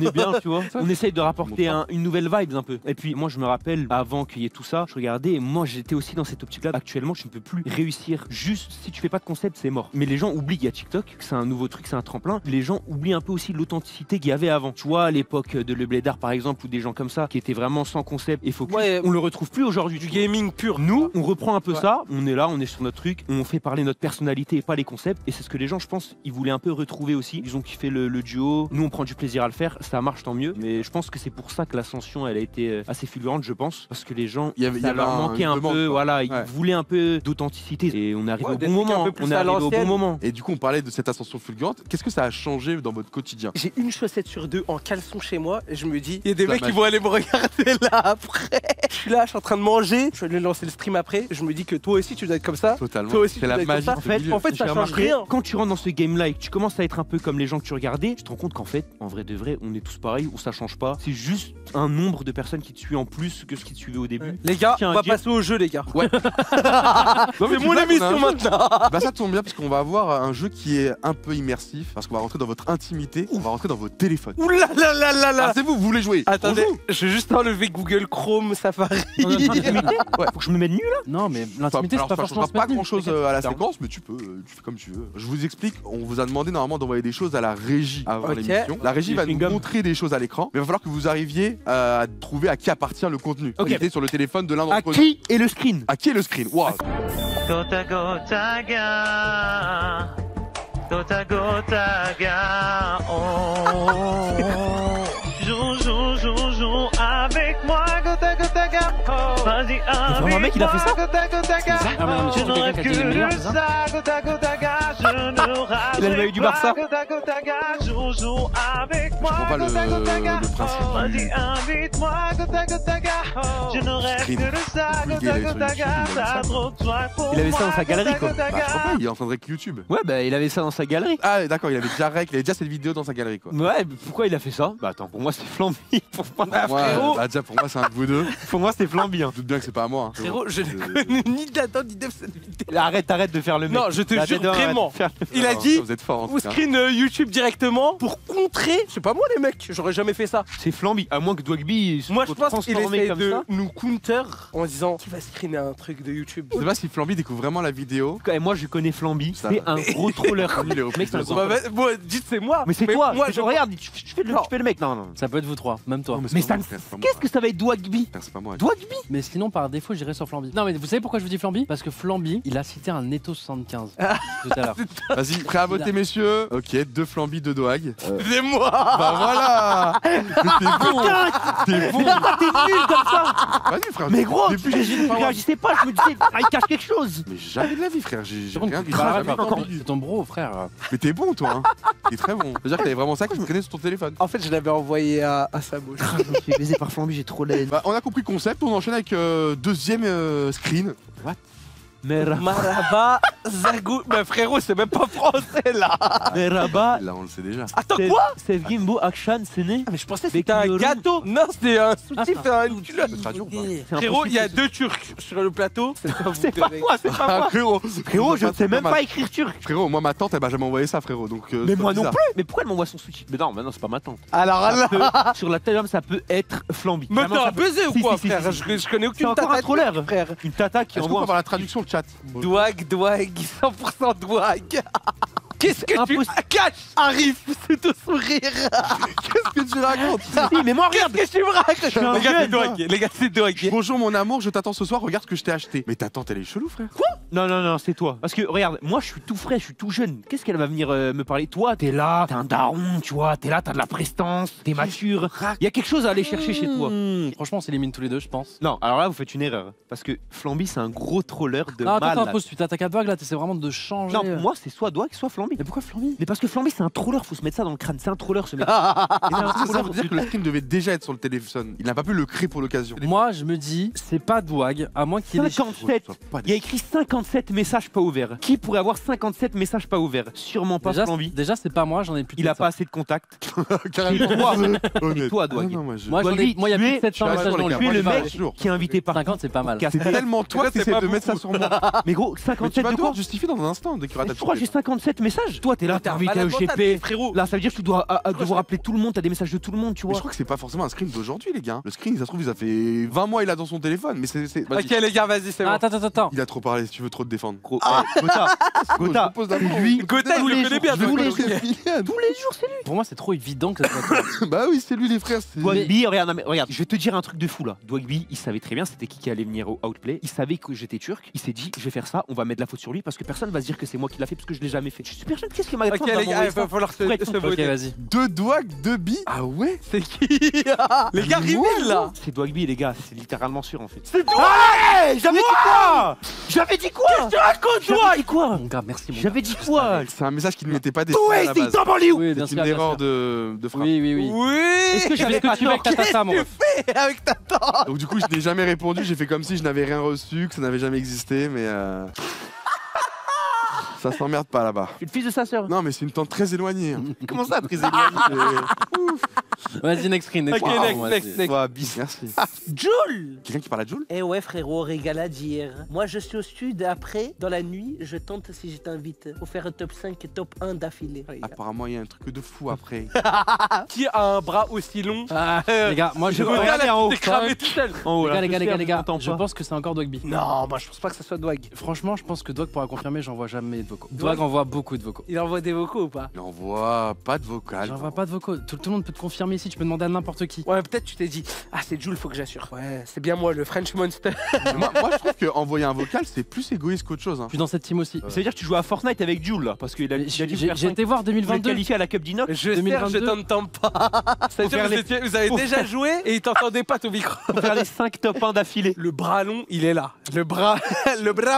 est bien, tu vois. On essaye de rapporter une nouvelle vibe un peu. Et puis moi, je me rappelle avant qu'il y ait tout ça, je regardais et moi j'étais aussi dans cette optique-là. Actuellement, je ne peux plus réussir. Juste si tu fais pas de concept, c'est mort. Mais les gens oublient qu'il y a TikTok, que c'est un nouveau truc, c'est un tremplin. Les gens oublient un peu aussi l'authenticité qu'il y avait avant. Tu vois, à l'époque de Le Blédard par exemple, ou des gens comme ça qui étaient vraiment sans concept et focus, Ouais, on le retrouve plus aujourd'hui. Du gaming pur. Nous, on reprend un peu ça, on est là, on est sur notre truc, on fait parler notre personnalité et pas les concepts. Et c'est ce que les gens, je pense, ils voulaient un peu retrouver aussi. Ils ont kiffé le duo. Nous, on prend du plaisir à le faire, ça marche tant mieux. Mais je pense que c'est pour ça que l'ascension, elle a été assez fulgurante, je pense, parce que les gens, ça leur manquait un peu, voilà, ils voulaient un peu d'authenticité. Et on arrive au bon moment. On est arrivé au bon moment. Et du coup, on parlait de cette ascension fulgurante. Qu'est-ce que ça a changé dans votre quotidien? J'ai une chaussette sur deux en caleçon chez moi et je me dis, il y a des La mecs qui magie. vont aller me regarder là après. Je suis là, je suis en train de manger, je vais aller lancer le stream après. Je me dis que toi aussi tu dois être comme ça. Totalement. Toi aussi C'est tu la dois être magie. comme de ça. ce milieu. En fait, ça J'ai change remarqué, rien. quand tu rentres dans ce game-là et que tu commences à être un peu comme les gens que tu regardais, tu te rends compte qu'en fait, en vrai de vrai, on est tous pareils ou ça change pas. C'est juste un nombre de personnes qui te suivent en plus que ce qui te suivait au début. Les gars, Tiens, on va dire- passer au jeu les gars. Ouais. C'est mon émission maintenant. Bah ça tombe bien parce qu'on va avoir un jeu qui est un peu immersif parce qu'on va rentrer dans votre intimité, on va rentrer dans votre téléphone. Ouh là là là là là. Ah, c'est vous voulez jouer? Attendez, On joue. je vais juste enlever Google Chrome, Safari. On est en train de s'imiter. Faut que je me mette nu là. Non, mais l'intimité, c'est Alors, pas ça forcément changera se pas mettre nu, grand chose t'inquiète. à la Pardon. séquence, mais tu fais comme tu veux. Je vous explique, on vous a demandé normalement d'envoyer des choses à la régie avant Ok. l'émission. La régie Des va nous chewing-gums. montrer des choses à l'écran, mais il va falloir que vous arriviez à trouver à qui appartient le contenu. Ok. Qui était sur le téléphone de l'un À d'entre nous. qui est le screen? À qui est le screen? Waouh. Gota gota ga, gota gota ga, oh. Joue avec moi, gota gota ga, oh. Vas-y vraiment un mec, avec il a fait moi, ça gota gota ga, Ah, mais non, mais je c'est ne rêve quelqu'un qui a dit les meilleurs, que c'est de ça ça, gota gota ga, je ne rage Il a le maillot du Barça. Gota gota ga, joue avec moi, comprends pas le- gota gota ga, le principe oh. du- Vas-y invite-moi, gota gota ga, oh. Je ne rêve Screen. que de ça, Vous gota le gars, gota il est sur ga, YouTube, il a t'as mis ça. trop de soin pour Il avait ça moi, dans sa galerie, quoi. gota Bah, je crois gata. pas, il est en train de rec YouTube. Ouais, bah il avait ça dans sa galerie. Ah d'accord, il avait déjà cette vidéo dans sa galerie quoi. Ouais, mais pourquoi il a fait ça? Bah attends, pour moi c'est Flamby. Pour moi, Moi, bah, déjà pour moi c'est un de vous deux. pour moi c'est Flamby. Hein. Je doute bien que c'est pas à moi. hein. Frérot, je ne connais ni Datan ni Dev cette vidéo. Arrête de faire le mec. Non, je te Arrête jure de- arrête vraiment. de faire le- Il a Alors, dit Vous êtes fort en vous tout cas. screen YouTube directement pour contrer. C'est pas moi les mecs, j'aurais jamais fait ça. C'est Flamby. À moins que Dwagby se Moi je soit pense qu'il transformé essaie comme de ça. nous counter en disant qui va screener un truc de YouTube. Je sais pas si Flamby découvre vraiment la vidéo. Et moi je connais Flamby. Ça C'est va. un gros troller. Il est au Mec, c'est un plus de gros- ça. Bon, dites c'est moi. Mais c'est toi. Moi je je regarde. Tu fais le mec. Non. Ça peut être vous trois, même toi. Non, Mais c'est ça pas me- moi, frère, c'est pas moi. Qu'est-ce que ça va être Dwagby? Frère, c'est pas moi. Dwagby? Mais sinon, par défaut, j'irais sur Flamby. Non, mais vous savez pourquoi je vous dis Flamby? Parce que Flamby, il a cité un Netto 75 tout à l'heure. Vas-y, prêt à voter messieurs. Ok, 2 Flamby, 2 Doag. C'est moi. Bah voilà. Mais t'es bon. T'es bon. T'es nul comme ça. Vas-y frère. Mais gros, depuis je ne réagissais pas. Je me disais, ah, il cache quelque chose. Mais jamais de la vie frère, j'ai Par contre, rien tu dit. craches, Jamais par contre, entendu. c'est ton bro, frère. Mais t'es bon toi, hein. T'es très bon. C'est-à-dire que t'avais vraiment ça qui traînait sur ton téléphone. En fait je l'avais envoyé à Samo. Je me suis baisé par Flamby, j'ai trop l'aide. Bah, on a compris le concept, on enchaîne avec deuxième screen. What? Maraba Zagou. Mais frérot, c'est même pas français là. Merhaba. Là, on le sait déjà. Attends, quoi? Sevgimbo Akshan Sene. Ah, mais je pensais que c'était un gâteau. Non, c'était un soutif et un culotte. C'est traduit ou pas? Frérot, il y a 2 Turcs sur le plateau. C'est pas moi, c'est pas moi. Frérot, Frérot, je ne sais même pas écrire turc. Frérot, moi, ma tante, elle m'a jamais envoyé ça, frérot. Donc, Mais c'est moi pas non bizarre. plus. Mais pourquoi elle m'envoie son sushi? Mais non, maintenant c'est pas ma tante. Alors là. Sur la Telegram, ça peut être Flamby. Mais Vraiment, t'as ça peut- buzzé ou Si, quoi, si, si, frère? si. Je connais C'est aucune encore tata un troller, frère. Une tata qui Est-ce qu'on peut envoie. avoir la traduction le chat? Douag, 100% douag. Qu'est-ce que tu caches? Arrive, c'est au sourire. Qu'est-ce que tu racontes? Si, mais moi regarde. Qu'est-ce que tu me racontes? suis un Les gars, c'est jeune, douag. Les gars, c'est douag. Bonjour mon amour, je t'attends ce soir, regarde ce que je t'ai acheté. Mais ta tante, elle est chelou, frère. Non, non, non, c'est toi. Parce que regarde, moi je suis tout frais, je suis tout jeune. Qu'est-ce qu'elle va venir me parler? Toi, t'es là, t'es un daron, tu vois, t'es là, t'as de la prestance, t'es mature. Il y a quelque chose à aller chercher chez toi. Franchement, on s'élimine tous les deux, je pense. Non, alors là, vous faites une erreur. Parce que Flamby, c'est un gros troller de Non, malade. attends, pause, tu t'attaques à Doig là, t'essaies vraiment de changer. Non, pour moi, c'est soit Douag, soit Flamby. Mais pourquoi Flamby? Mais parce que Flamby, c'est un troller, faut se mettre ça dans le crâne. C'est un troller, ce mec. Ça veut dire que le stream devait déjà être sur le téléphone. Il n'a pas pu le créer pour l'occasion. Moi, je me dis, c'est pas Douag, à moins qu'il ait. 57. Il y a écrit 57 messages pas ouverts. Qui pourrait avoir 57 messages pas ouverts? Sûrement pas Flamby. Déjà, c'est pas moi, j'en ai plus. Il a pas assez de contacts. Carrément. Et toi, Douag. Non, moi, je... Moi, j'en ai. Moi, il y a plus de 700 je suis messages dans avec le un Tu es le Moi, mec je jour. qui est invité par 50, c'est pas mal. C'est tellement toi qui c'est essaies pas de mettre ça sur moi. Mais gros, Mais tu 57 vas de devoir quoi? te justifier dans un instant dès qu'il y aura ta Je crois que j'ai petite 57 messages. Toi, t'es là, t'es invité au GP. frérot. Là, ça veut dire que tu dois devoir appeler tout le monde, t'as des messages de tout le monde, tu Mais vois. je crois que c'est pas forcément un screen d'aujourd'hui, les gars. Le screen, ça se trouve, il a fait 20 mois, il a dans son téléphone. Mais c'est. Vas-y. Ok, les gars, vas-y, c'est bon. Attends. Il a trop parlé si tu veux trop te défendre. Gros, Gotha, Gotha, lui. Gotha, il le connaît bien, tous les toi, jours. Gotha. tous les jours, c'est lui. Pour moi, c'est trop évident que ça soit toi. Bah oui, c'est lui, les frères. Dwagby, regarde, non, mais regarde, je vais te dire un truc de fou là. Dwagby, il savait très bien c'était qui allait venir au Outplay. Il savait que j'étais turc. Il s'est dit, je vais faire ça, on va mettre la faute sur lui parce que personne va se dire que c'est moi qui l'a fait parce que je l'ai jamais fait. Je suis super jeune, qu'est-ce qui m'a Ok, les gars, il va falloir se Ok, voter. vas-y. 2 Douag, 2 bi. Ah ouais? C'est qui? Les gars, rimez là. C'est Dwagby, les gars, c'est littéralement sûr en fait. C'est toi. Ouais, j'avais dit quoi? J'avais dit quoi? Qu'est-ce que tu racontes, J'avais toi? dit quoi? Mon gars, merci, mon gars. J'avais dit quoi? C'est un message qui ne m'était pas destiné Ouais, à la c'est base. dans Banlieue. Oui, bien C'est sûr. une bien erreur sûr. de frappe. Oui. Oui. Est-ce que Je fais j'avais ce que pas tu veux avec ta tort? tata, moi. Avec ta tante. Donc du coup, je n'ai jamais répondu. J'ai fait comme si je n'avais rien reçu, que ça n'avait jamais existé, mais ça s'emmerde pas là-bas. Tu es le fils de sa sœur. Non, mais c'est une tante très éloignée. hein. Comment ça, très éloignée? Vas-y, next screen. Ok, Wow, next. Ouais, bis, merci. Jules. Quelqu'un qui parle à Jules? Eh ouais frérot, régalade hier. Moi je suis au sud et après, dans la nuit, je tente si je t'invite pour faire un top 5 et top 1 d'affilée. Apparemment, il y a un truc de fou après. Qui a un bras aussi long? Les gars, moi, je. Regardez en haut. T'es cramé tout seul. En haut, là, Les gars, j'entends je pas. pense que c'est encore Dwagby. Non, moi je pense pas que ça soit Douag. Franchement, je pense que Doig pourra confirmer, j'envoie jamais de vocaux. Doig envoie beaucoup de vocaux. Il envoie des vocaux ou pas? Il envoie pas de vocal. J'envoie pas de vocaux. Tout le monde peut te confirmer ici, tu peux demander à n'importe qui. Ouais, peut-être tu t'es dit, ah c'est Jules, faut que j'assure. Ouais, c'est bien moi, le French Monster. moi, je trouve qu'envoyer un vocal, c'est plus égoïste qu'autre chose. hein. Je suis dans cette team aussi. Ça veut dire que tu joues à Fortnite avec Jules là, parce qu'il a dit J'ai été voir vous êtes 2022. qualifié à la Cup d'Inox. Je sers, je 2022. t'entends pas. C'est-à-dire faire que les- vous avez faut déjà joué et il t'entendait pas ton micro. Pour faire les 5 top 1 d'affilée. Le bras long, il est là. Le bras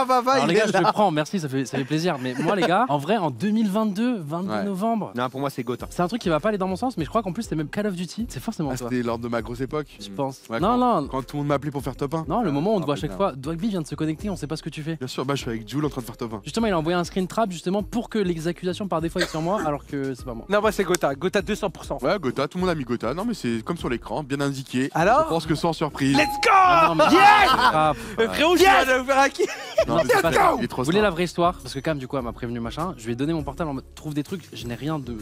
vava, Alors il les gars, est je là. le prends, merci, ça fait plaisir. Mais moi les gars, en vrai, en 2022, 22 Ouais. novembre, Non, pour moi c'est Gotha. c'est un truc qui va pas aller dans mon sens, mais je crois qu'en plus c'est même Call of Duty. C'est forcément Ah, toi. c'était lors de ma grosse époque. Je pense. Ouais, non, non. Quand tout le monde m'appelait pour faire top 1. Non, le moment où on te voit à Ah, chaque bien. fois, Dwagby vient de se connecter, on sait pas ce que tu fais. Bien sûr, bah je suis avec Jules en train de faire top 1. Justement, il a envoyé un screen trap justement pour que les accusations par défaut aient sur moi, alors que c'est pas moi. Non, moi c'est Gotha. Gotha 200%. Ouais, Gotha, tout le monde a mis Gotha. Non, mais c'est comme sur l'écran, bien indiqué. Alors Je pense que sans surprise. Let's go. Ah, non, mais trap. Frérot, je viens de faire un kill. Non, c'est pas ça. Il est trop Vous voulez smart. la vraie histoire? Parce que Cam du coup elle m'a prévenu machin, je lui ai donné mon portable en mode trouve des trucs, je n'ai rien de.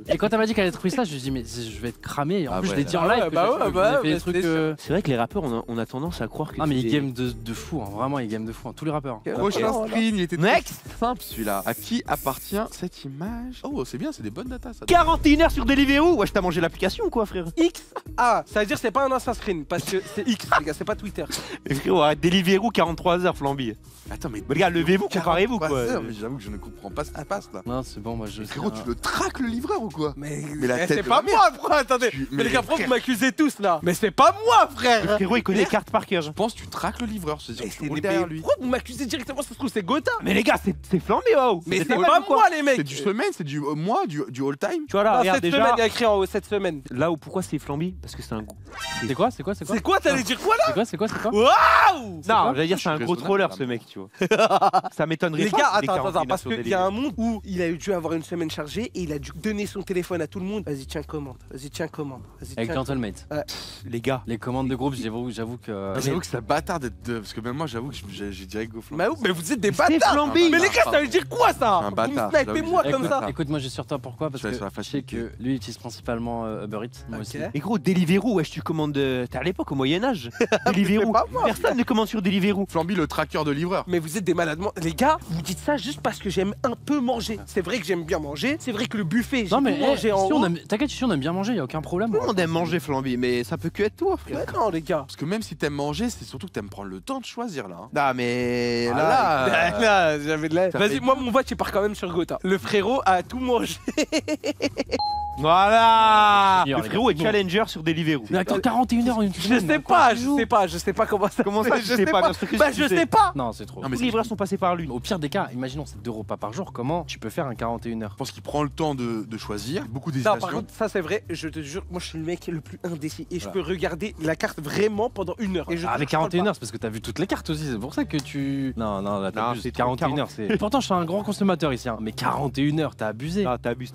Et quand elle m'a dit qu'elle allait trouver ça, je lui ai dit mais je vais être cramé. En Ah plus je ouais. l'ai dit en Ah live. ouais, que bah j'avais- ouais, que bah j'avais fait ouais, des trucs. c'était sûr. C'est vrai que les rappeurs, on a tendance à croire que. Ah mais c'est ils des- game de fou, hein. Vraiment ils game de fou, hein. Tous les rappeurs. Prochain screen, il était Next. simple celui-là. À qui appartient cette image? Oh, c'est bien, c'est des bonnes datas ça. 41 heures sur Deliveroo. Ouais, je t'ai mangé l'application ou quoi, frère? X. Ah, ça veut dire c'est pas un ancien screen parce que c'est X, les gars, c'est pas Twitter. Et frérot, arrête Deliveroo 43 heures, Flamby. Attends, mais. Les gars, levez-vous, comparez-vous quoi. Mais j'avoue que je ne comprends pas ce qui se passe là. Non c'est bon, moi je. Frérot, tu le traques le livreur ou quoi? Mais, la eh, tête c'est de pas la moi, frère. Attendez. Tu- Mais les gars, pourquoi frère, vous m'accusez tous là? Mais c'est pas moi, frère. Frérot, il connaît les cartes par cœur. Je pense que tu traques le livreur, c'est-à-dire Mais que tu roules derrière lui. pourquoi vous m'accusez directement? Ça se trouve, c'est Gotha. Mais les gars, c'est Flamby, oh. Mais c'est pas pas quoi. moi, les mecs. C'est du semaine, c'est du mois, du all time. Tu vois là, Non, regarde cette déjà. semaine, il y a écrit en haut, cette semaine. Là où pourquoi c'est Flamby? Parce que c'est un goût. C'est quoi? C'est quoi? C'est quoi? C'est quoi, t'allais dire quoi là? C'est quoi? C'est quoi? C'est quoi? Waouh! Non, j'allais dire c'est un gros troller ce mec. mec, tu vois. Ça m'étonnerait Les pas. gars, qu'il ait attends, 41 parce sur qu'il y Deliveroo. a un monde où il a dû avoir une semaine chargée et il a dû donner son téléphone à tout le monde. Vas-y, tiens, commande. Vas-y, tiens, commande. Vas-y, Avec tiens. Gentlemate. Les gars. Les commandes de groupe, j'avoue que. J'avoue que c'est bâtard d'être deux. Parce que même moi, j'avoue que j'ai direct go flambi. Mais vous êtes des C'est bâtards. flambé. Mais les gars, ça veut dire quoi ça? Un bâtard, Vous me snipez-moi j'avoue, comme ça. Écoute, moi, je suis sur toi. Pourquoi? Parce Je suis que sur la je sais facilité. que lui il utilise principalement Uber Eats. Moi Ok. aussi. Et gros, Deliveroo, wesh, tu commandes. T'es à l'époque, au Moyen-Âge. Deliveroo. pas moi. Personne ne commande sur Deliveroo. Flamby, le tracker de livreur. Mais vous êtes des malades. Les gars, vous dites ça juste parce que j'aime un peu manger. C'est vrai que j'aime bien manger. C'est vrai que le buffet, j'ai Non mais tout mangé en haut. t'inquiète, si on aime bien manger, y a aucun problème. Tout le monde aime manger Flamby, mais ça peut que être toi, frère. Mais non, les gars. Parce que même si t'aimes manger, c'est surtout que t'aimes prendre le temps de choisir là. hein. Non, mais Ah, là. là, Là, j'avais de la. Ça Vas-y, fait- moi, mon vote, il part quand même sur Gotha. Le frérot a tout mangé. Voilà. Les Le gars, frérot est c'est bon. challenger sur Deliveroo. Mais attends, 41 heures une Je semaine. sais pas, je sais pas comment ça. Comment ça, tu sais pas, bien sûr que Bah, tu je sais. sais pas. Non, c'est trop. Non, mais Tous c'est- les livreurs sont passés par lui. Au pire des cas, imaginons c'est 2 repas par jour, comment tu peux faire un 41 heures? Je pense qu'il prend le temps de choisir. Beaucoup Non, par d'hésitation. contre, ça c'est vrai, je te jure, moi je suis le mec le plus indécis et je Voilà. peux regarder la carte vraiment pendant 1 heure. Et je Avec te parle 41 pas. heures, c'est parce que t'as vu toutes les cartes aussi, c'est pour ça que tu. Non, là Non, t'abuses. c'est 41 heures, c'est. Pourtant, je suis un grand consommateur ici, hein. Mais 41 heures, t'as abusé. Ah, t'abuses.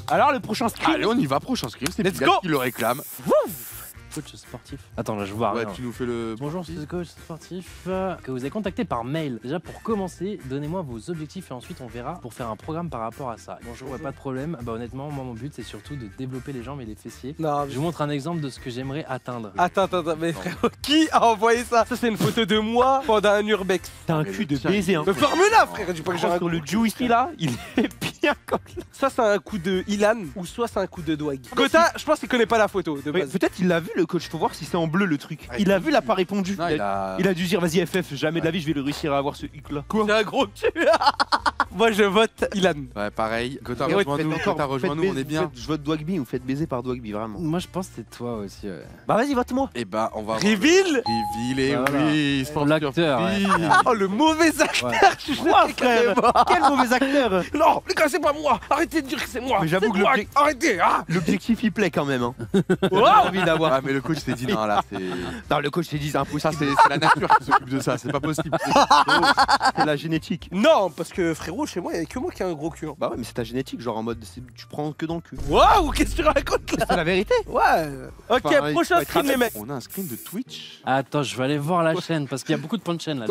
Alors, le prochain screen. Allez, on y va, prochain script. C'est Let's Pigalle go. qui le réclame. Coach sportif. Attends, là, je vois Ouais, rien. tu nous fais le. Bonjour, c'est le coach sportif que vous avez contacté par mail. Déjà, pour commencer, donnez-moi vos objectifs et ensuite on verra pour faire un programme par rapport à ça. Bonjour, ouais, pas de problème. Bah, honnêtement, moi, mon but, c'est surtout de développer les jambes et les fessiers. Non, Je vous montre un exemple de ce que j'aimerais atteindre. Attends, mais frérot, qui a envoyé ça? Ça c'est une photo de moi pendant un urbex. T'as un Mais cul le de tien, baiser, hein. Mais forme-la, frère, dis pas que j'ai un Sur le coup. juicy là, il est bien comme Soit c'est un coup de Ilan ou soit c'est un coup de Dwag. Gotha, je pense qu'il connaît pas la photo de Ouais, base. peut-être il l'a vu le coach, faut voir si c'est en bleu le truc. Ah, Il a vu, il a pas répondu. Non, il a. Il a dû dire vas-y FF, jamais de la vie je vais le réussir à avoir ce hic là. J'ai un gros cul. Moi je vote Ilan. Ouais, pareil. Gotha, Et ouais, rejoins-nous. faites encore- Gotha, rejoins-nous, faites on est bien. Je vote Dwagby ou faites baiser par Dwagby, vraiment. Moi, je pense que c'est toi aussi. Ouais. Bah vas-y, vote-moi. Et bah, on va. Reveal. Reveal, et Voilà. oui, Pour l'acteur, ouais. Oh le mauvais acteur. Ouais. Je suis Quoi, désolé, frère carrément. Quel mauvais acteur. Non, les gars, c'est pas moi. Arrêtez de dire que c'est moi. Mais j'avoue C'est que moi. l'objectif- Arrêtez. Ah. L'objectif il plaît quand même. Hein. Oh. J'ai envie d'avoir. Ah, mais le coach s'est dit non, là, c'est. Non, le coach s'est dit c'est Ça, impossible. c'est la nature qui s'occupe de ça, c'est pas possible. C'est la génétique. Non, parce que frérot, chez moi, il y a que moi qui a un gros cul. hein. Bah ouais, mais c'est ta génétique, genre en mode tu prends que dans le cul. Waouh, qu'est-ce que tu racontes là? C'est la vérité. Ouais. Ok, Enfin, il prochain faut être screen les mecs. On a un screen de Twitch. Attends, je vais aller voir la chaîne parce qu'il y a beaucoup de points de chaîne là.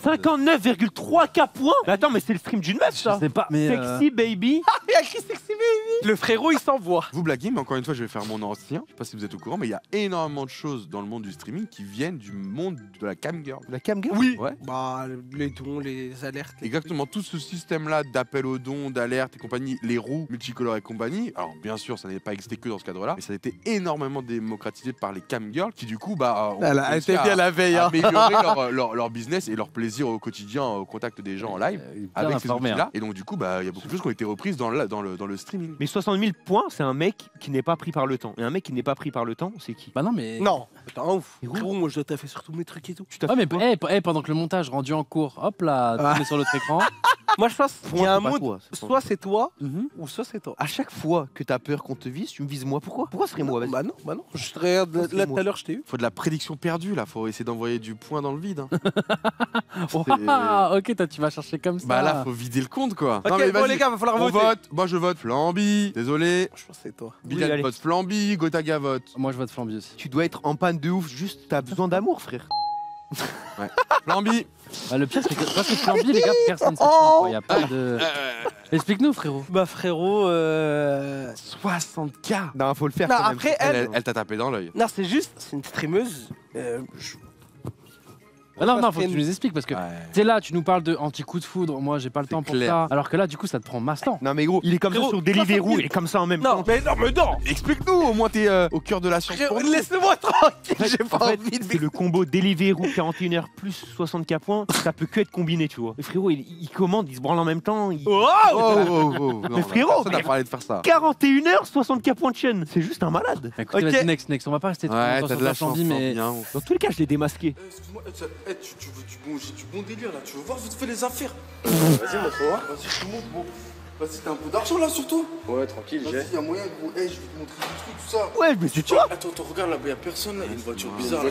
59,3K points. Mais attends, mais c'est le stream d'une meuf Je ça. sais pas, mais. Sexy baby. Il y a écrit Sexy Baby. Le frérot, il s'envoie. Vous blaguez, mais encore une fois, je vais faire mon ancien. Je sais pas si vous êtes au courant, mais il y a énormément de choses dans le monde du streaming qui viennent du monde de la cam girl. La cam girl. Oui. Ouais. Bah, les dons, les alertes. Exactement, tout ce système-là d'appel aux dons, d'alerte et compagnie, les roues multicolores et compagnie. Alors, bien sûr, ça n'est pas existé que dans ce cadre-là, mais ça a été énormément démocratisé par les cam girls qui, du coup, bah, ont Elle réussi était bien à la veille, hein. améliorer leur business et leur plaisir au quotidien, au contact des gens en live. Bien Avec ces informé, outils-là. hein. Et donc, du coup, bah, il y a beaucoup de choses qui ont été reprises dans le streaming. Mais 60 000 points, c'est un mec qui n'est pas pris par le temps. Et un mec qui n'est pas pris par le temps, c'est qui? Bah non, mais. Non, attends, ouf. Et Frérot, moi je dois taffer sur tous mes trucs et tout. Tu t'as Ouais, fait mais quoi pendant que le montage rendu en cours, hop là, Ah. tu mets sur l'autre écran. Moi je pense Pour qu'il y moi, a un c'est pas monde, toi, c'est pas soit c'est toi, Mhm. ou soit c'est toi. À chaque fois que t'as peur qu'on te vise, tu me vises moi. Pourquoi ce serait moi? Vas-y. Bah non. Je te regarde Moi, c'est là tout moi. à l'heure, je t'ai eu. Faut de la prédiction perdue, là. Faut essayer d'envoyer du point dans le vide. hein. Oh, ok, toi tu vas chercher comme ça. Bah là, faut vider le compte, quoi. Ok, Non, mais bon vas-y. les gars, va falloir On voter. vote. Moi, je vote Flamby. Désolé. Je pense que c'est toi. Bilal allez. vote Flamby. Gotaga vote. Moi je vote Flamby aussi. Tu dois être en panne de ouf, juste t'as besoin d'amour, frère. Flamby. Bah, le pire c'est que parce que Flamby, les gars, personne s'explique. Y a pas de. Explique-nous, frérot. Bah frérot, 60K. Non, faut le faire Non, quand même. après, Elle t'a tapé dans l'œil. non, c'est juste, c'est une streameuse. Ah non, faut que tu nous expliques parce que t'es là, tu nous parles de anti-coup de foudre. Moi j'ai pas le C'est temps pour clair. ça. Alors que là, du coup, ça te prend masse temps. Non mais gros, il est comme ça Frérot, sur Deliveroo, 60 000. il est comme ça en même Non, temps. mais non. Explique-nous, au moins t'es au cœur de la science. Frérot, pour nous. laissez-moi tranquille, j'ai En pas fait, envie de. c'est le combo Deliveroo 41h plus 60K points, ça peut que être combiné, tu vois. Le frérot, il commande, il se branle en même temps. Oh, Oh. Mais frérot, personne n'a parlé de faire ça. 41h, 60K points de chaîne, c'est juste un malade. Écoutez, Ok. vas-y, next. On va pas rester trop Ouais, longtemps t'as sur de la ta chance. Flamby, mais. bien. Dans tous les cas, je l'ai démasqué. Excuse-moi, tu veux du bon délire là, tu veux voir vite fait les affaires. Vas-y, montre-moi, vas-y, je te montre, bon. Vas-y, t'as un peu d'argent là sur toi? Ouais, tranquille, j'ai. Vas-y, y'a moyen, gros. Hey, je vais te montrer des trucs, tout ça. Ouais, mais c'est toi. Attends, regarde là, y'a personne là, y'a une voiture bizarre là.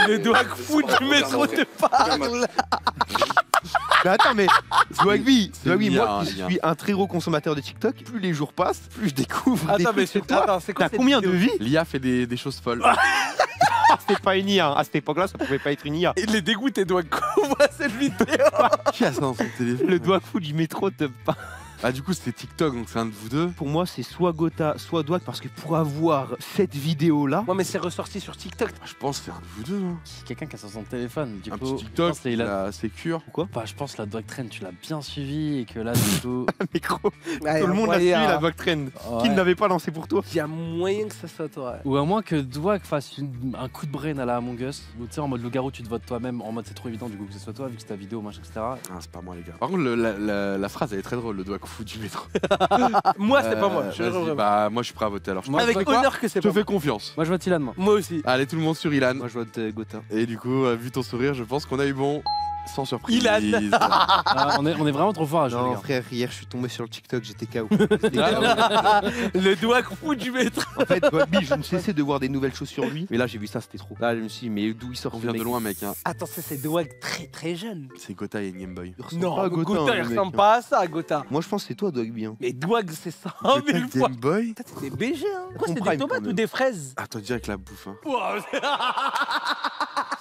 Le doigt fou du métro te parle. Mais attends, mais Swagby, bien, moi qui bien. suis un très gros consommateur de TikTok, plus les jours passent, plus je découvre des Attends, mais trucs sur toi. attends, c'est quoi T'as cette combien de vidéo vies? L'IA fait des choses folles. C'était pas une IA. À cette époque-là, ça pouvait pas être une IA. Il est dégoûté, doigt couvre cette vidéo. Qui a ça dans son téléphone? Le doigt fou du métro te parle. Ah, du coup, c'était TikTok, donc c'est un de vous deux. Pour moi, c'est soit Gotha, soit Doig, parce que pour avoir cette vidéo-là, Ouais, mais c'est ressorti sur TikTok. Je pense que c'est un de vous deux, non? Quelqu'un qui a sur son téléphone. Du Un coup, petit je TikTok, pense que c'est la sécure. Bah, je pense que la Dog Trend, tu l'as bien suivi et que là, du coup. mais gros, Ouais, tout le monde a suivi la Doig Trend. ouais. Qui ne l'avait pas lancé pour toi? Il y a moyen que ça soit toi. Ou à moins que Dwag fasse un coup de brain à la Among Us. Ou tu sais, en mode loup-garou, tu te votes toi-même. En mode c'est trop évident du coup que ce soit toi, vu que c'est ta vidéo, machin, etc. Ah, c'est pas moi, les gars. Par contre, la phrase, elle est très drôle, le doigt fou du métro. Moi, c'est pas moi. Vas-y, bah, moi, je suis prêt à voter alors. Moi, Avec je vois honneur que c'est Je te pas fais moi. confiance. Moi, je vote Ilan, moi. Moi aussi. Allez, tout le monde sur Ilan. Moi, je vote Gotha. Et du coup, vu ton sourire, je pense qu'on a eu bon. Sans surprise. Ilan. Ah, on est vraiment trop fort à jouer, les Non, gars. frère, hier je suis tombé sur le TikTok, j'étais KO. Le doigt fou du métro. En fait, Bobby, je ne cessais de voir des nouvelles choses sur lui, mais là j'ai vu ça, c'était trop. Là, je me suis dit, mais d'où il sort On ce vient de mec? loin, mec. Hein. Attends, ça, c'est doigt très très jeune. C'est Gotha et Game Boy. Il ressemble Non, pas à Gotha, Gotha, il le mec, ressemble hein. pas à ça, Gotha. Moi je pense que c'est toi, Dogby. Hein. Mais Dwag, c'est 100 Gotha 000 fois. Game Boy. Putain, t'es des BG, hein. Quoi, Son c'était des prime, tomates quand ou même. des fraises? Ah, toi, direct la bouffe. Hein.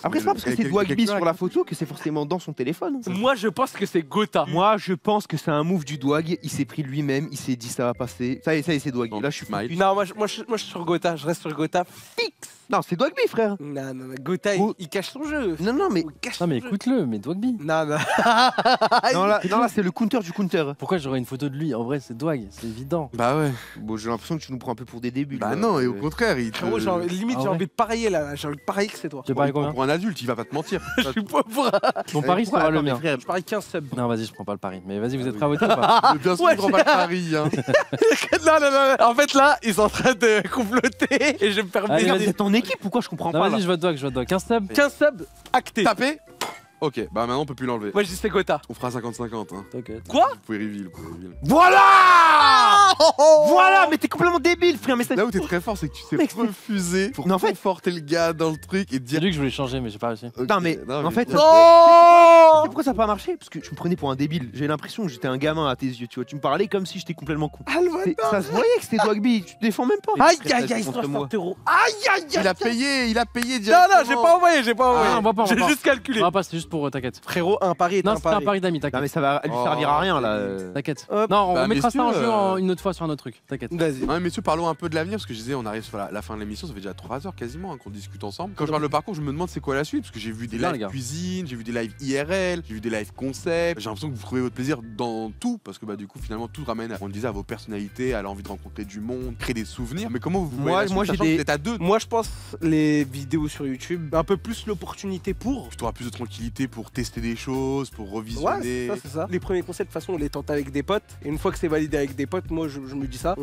Après, c'est pas parce que c'est Quelqu'un Dogby a- sur la photo que c'est forcément dans son téléphone. hein. Moi, je pense que c'est Gotha. Moi, je pense que c'est un move Du Dwag, il s'est pris lui-même, il s'est dit ça va passer. Ça y est, c'est Dwag. Bon, Là, je suis Smile. Non, moi, je suis sur Gotha. Je reste sur Gotha fixe. Non, c'est Dogby, frère. Non, Gotha, Oh. il cache son jeu. Non, non, mais. Il cache Non, mais son jeu. écoute-le, mais Dwagby. Non. Non, là, c'est le counter du counter. Pourquoi j'aurais une photo de lui? En vrai, c'est Dwag, c'est évident. Bah ouais. Bon, j'ai l'impression que tu nous prends un peu pour des débuts. Bah là. non, et au contraire, il te. Frérot, limite, Ah j'ai ouais. envie de parier là. J'ai envie de parier que c'est toi. Tu paries combien? Pour un adulte, il va pas te mentir. Je suis pauvre. Mon pari pourquoi- sera le attends, mais mien. frère, Je parie 15 subs. Non, vas-y, je prends pas le pari. Mais vas-y, vous êtes oui. prêts à voter ou pas? Bien sûr, Ouais, il prend pas le pari. Hein. non. En fait, là, ils sont en train de comploter et je vais me faire Allez, plaisir. vas-y. Vous êtes en équipe, pourquoi je comprends Non, pas vas-y, là je vote Dwag, 15 subs. 15 subs, acté. Tapé. Ok, bah maintenant on peut plus l'enlever. Moi, je dis c'est Gotha. On fera 50-50. Hein. T'inquiète. Vous pouvez reveal, vous pouvez reveal. Voilà Voilà, mais t'es complètement débile, frère. Mais ça... Là où t'es très fort, c'est que tu sais Mec, c'est- refuser pour Non, en fait- conforter le gars dans le truc et te C'est dire. lui que je voulais changer, mais j'ai pas réussi. Ok, Putain, mais non, en fait, bien. ça- pourquoi ça n'a pas marché? Parce que tu me prenais pour un débile. J'ai l'impression que j'étais un gamin à tes yeux, tu vois. Tu me parlais comme si j'étais complètement con. Ça se voyait que c'était Dogby, tu te défends même pas. Aïe, Frère, aïe, t'as aïe, contre 60 moi. euros. Aïe, aïe, aïe. Il a payé Non, directement. j'ai pas envoyé, Ah, on va pas, on va J'ai pas. juste calculé. On va pas, c'était juste pour t'inquiète. Frérot, un pari est Non, un c'était un pari. pari d'amis, Non, t'inquiète. mais ça va lui Oh, servir à rien là. T'inquiète. Hop. Non, Bah, on mettra ça en messieurs, jeu une autre fois sur un autre truc. T'inquiète. Vas-y. Ouais, messieurs, parlons un peu de l'avenir parce que je disais, on arrive sur la fin de l'émission, ça fait déjà 3 heures quasiment hein, qu'on discute ensemble. Quand je parle le parcours, je me demande c'est quoi la suite parce que j'ai vu des Bien, les lives gars. cuisine, j'ai vu des lives IRL, j'ai vu des lives concept. J'ai l'impression que vous trouvez votre plaisir dans tout parce que bah du coup finalement tout ramène, on le disait, à vos personnalités, à l'envie de rencontrer du monde, créer des souvenirs. Mais comment vous voyez la suite, moi, j'ai sachant des- que vous êtes à deux, Moi, je pense les vidéos sur YouTube, un peu plus l'opportunité pour. tu auras plus de tranquillité pour tester des choses, pour Ouais, revisionner. c'est ça. Les premiers concepts, de toute façon, on les tente avec des potes. Et une fois que c'est validé avec des potes, moi, je me dis ça.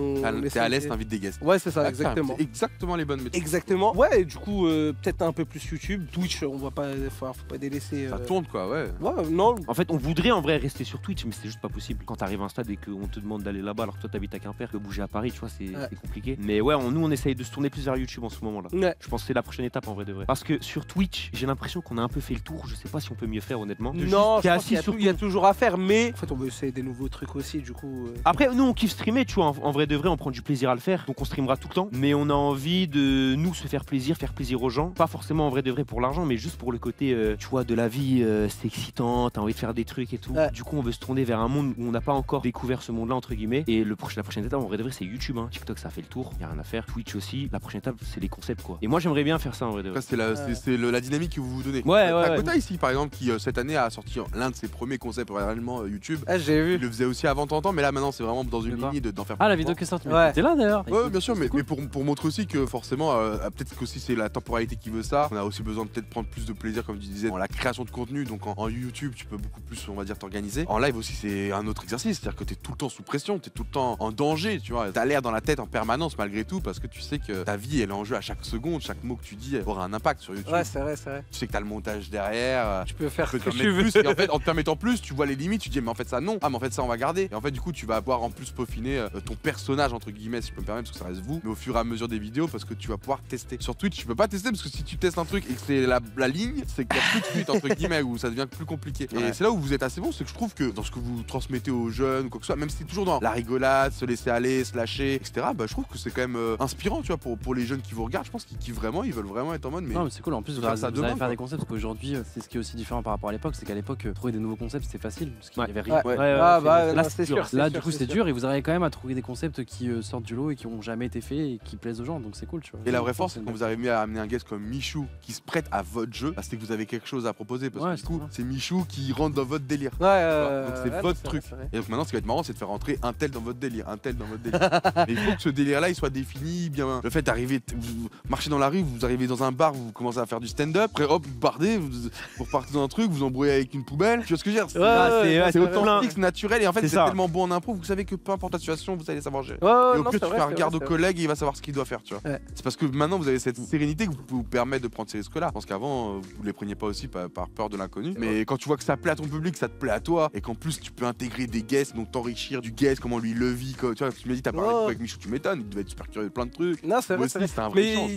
T'es à l'aise, t'invites des guests. Ouais, c'est ça, Ah, exactement. c'est exactement les bonnes méthodes. Exactement. Ouais, et du coup, peut-être un peu plus YouTube. Twitch, on va pas, faut pas délaisser. Ça tourne quoi, ouais. Ouais, non. En fait, on voudrait en vrai rester sur Twitch, mais c'est juste pas possible. Quand t'arrives à un stade et qu'on te demande d'aller là-bas, alors que toi t'habites à Quimper, que bouger à Paris, tu vois, c'est Ouais. c'est compliqué. Mais ouais, nous on essaye de se tourner plus vers YouTube en ce moment-là. Ouais. Je pense que c'est la prochaine étape en vrai de vrai. Parce que sur Twitch, j'ai l'impression qu'on a un peu fait le tour. Je sais pas si on peut mieux faire honnêtement. De Non, juste- je t'es pense assis qu'il y a sur il y a toujours à faire, mais en fait, on veut essayer des nouveaux trucs aussi, du coup. Après, nous on kiffe streamer, tu vois, en vrai de vrai, on prend du plaisir à le faire, donc on streamera tout le temps. Mais on a envie de nous se faire plaisir aux gens. Pas forcément en vrai de vrai pour l'argent, mais juste pour le côté, tu vois, de la vie, c'est excitant, t'as envie de faire des trucs et tout. Ouais. Du coup, on veut se tourner vers un monde où on n'a pas encore découvert ce monde-là, entre guillemets. Et la prochaine étape, en vrai de vrai, c'est YouTube. Hein. TikTok, ça fait le tour, y a rien à faire. Twitch aussi. La prochaine étape, c'est les concepts, quoi. Et moi, j'aimerais bien faire ça en vrai de vrai. Ça, c'est la dynamique que vous vous donnez. Ouais, T'as ouais. Gotha ici, par exemple, qui cette année a sorti l'un de ses premiers concepts réellement YouTube. Ah, j'ai Il vu. le faisait aussi avant temps, mais là maintenant c'est vraiment dans une D'accord. lignée d'en faire Ah, la plus vidéo souvent. qui est sortie. Ouais. T'es là d'ailleurs. Ouais, bien sûr, mais pour montrer aussi que forcément, peut-être qu'aussi c'est la temporalité qui veut ça. On a aussi besoin de peut-être prendre plus de plaisir, comme tu disais, dans la création de contenu. Donc en YouTube, tu peux beaucoup plus, on va dire, t'organiser. En live aussi, c'est un autre exercice, c'est-à-dire que t'es tout le temps sous pression, t'es tout le temps en danger, tu vois. T'as l'air dans la tête en permanence malgré tout, parce que tu sais que ta vie elle est en jeu à chaque seconde, chaque mot que tu dis aura un impact sur YouTube. Ouais, c'est vrai, c'est vrai. Tu sais que t'as le montage derrière, Tu peux faire Tu ce peux que te tu veux. permettre plus, et en fait, en te permettant plus, tu vois les limites, tu dis mais en fait ça non, ah mais en fait ça on va garder. Et en fait du coup tu vas pouvoir en plus peaufiner ton personnage entre guillemets si je peux me permettre parce que ça reste vous, mais au fur et à mesure des vidéos parce que tu vas pouvoir tester. Sur Twitch tu peux pas tester parce que si tu testes un truc et que c'est la ligne, c'est qu'il y a plus de suite entre guillemets où ça devient plus compliqué. Et c'est là où vous êtes assez bon, c'est que je trouve que dans ce que vous transmettez aux jeunes ou quoi que ce soit, même si c'est toujours dans la rigolade, se laisser aller, se lâcher, etc. Bah je trouve que c'est quand même inspirant, tu vois, pour les jeunes qui vous regardent. Je pense qu'ils kiffent vraiment, ils veulent vraiment être en mode mais. Non, mais c'est cool. En plus, vous faire allez ça faire demain, des concepts parce qu'aujourd'hui, c'est ce qui est aussi différent par rapport à l'époque. C'est qu'à l'époque, trouver des nouveaux concepts, c'était facile parce qu'il y avait rien. Ouais. Ouais. Ah bah Là, là, c'est c'est dur. sûr. Là, du coup, c'est dur et vous arrivez quand même à trouver des concepts qui sortent du lot et qui ont jamais été faits et qui plaisent aux gens. Donc c'est cool, tu vois. Et la vraie force, c'est quand vous arrivez à amener un guest comme Michou qui se prête à votre jeu, bah, c'est que vous avez quelque chose à proposer parce Ouais, que du coup, c'est Michou qui rentre dans votre délire. Ouais, Donc c'est votre truc. Et donc maintenant, ce qui va être marrant, c'est de faire rentrer un tel dans votre délire, un tel dans votre délire. Mais il faut que ce délire-là, il soit défini bien. Le fait d'arriver, vous marchez dans la rue, vous arrivez dans un bar, vous commencez à faire du stand-up, après hop, vous bardez, vous repartez dans un truc, vous embrouillez avec une poubelle. Tu vois ce que je veux dire? C'est authentique, c'est naturel et en fait, C'est c'est ça. tellement bon en impro, vous savez que peu importe la situation, vous allez savoir gérer. Ouais, Et au non, pire, c'est tu vrai, fais un c'est regard vrai, au c'est collègue et il va savoir ce qu'il doit faire, tu vois. Ouais. C'est parce que maintenant vous avez cette sérénité que vous permet de prendre ces risques-là. Je pense qu'avant, vous les preniez pas aussi par peur de l'inconnu. Mais quand tu vois que ça plaît à ton public, ça te plaît à toi, et qu'en plus tu peux intégrer des guests, donc t'enrichir du guest, comment lui il le vit, quoi. Tu vois, tu m'as dit, t'as parlé de quoi avec Michou, tu m'étonnes, il devait être super curieux de plein de trucs. Non, c'est Moi vrai, aussi, c'est c'est un vrai. vrai échange.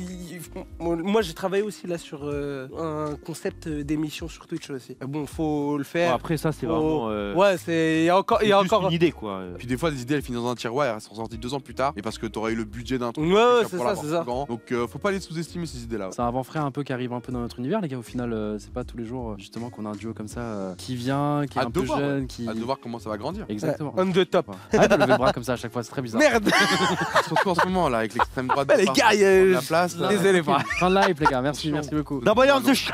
Moi, j'ai travaillé aussi là sur un concept d'émission sur Twitch aussi. Bon, faut le faire. Bon, après ça c'est Faut- vraiment Ouais, c'est. Il y a encore. c'est juste une idée quoi. Puis des fois, des idées elles finissent dans un tiroir et elles sont sorties 2 ans plus tard, et parce que t'aurais eu le budget d'un truc. Ouais, pour c'est l'avoir ça, c'est ça. plus grand. Donc faut pas les sous-estimer ces idées-là. C'est un vent frais un peu qui arrive un peu dans notre univers, les gars. Au final, c'est pas tous les jours justement qu'on a un duo comme ça qui vient, qui est Hâte un de peu voir, jeune, qui. Hâte de voir comment ça va grandir. Exactement. On the top. Arrête de lever le bras comme ça à chaque fois, c'est très bizarre. Merde. Surtout en ce moment là, avec l'extrême droite. Bah, les de gars, la place. Là. Désolé, pas. Fin de live, les gars. Merci beaucoup. Double on the shot.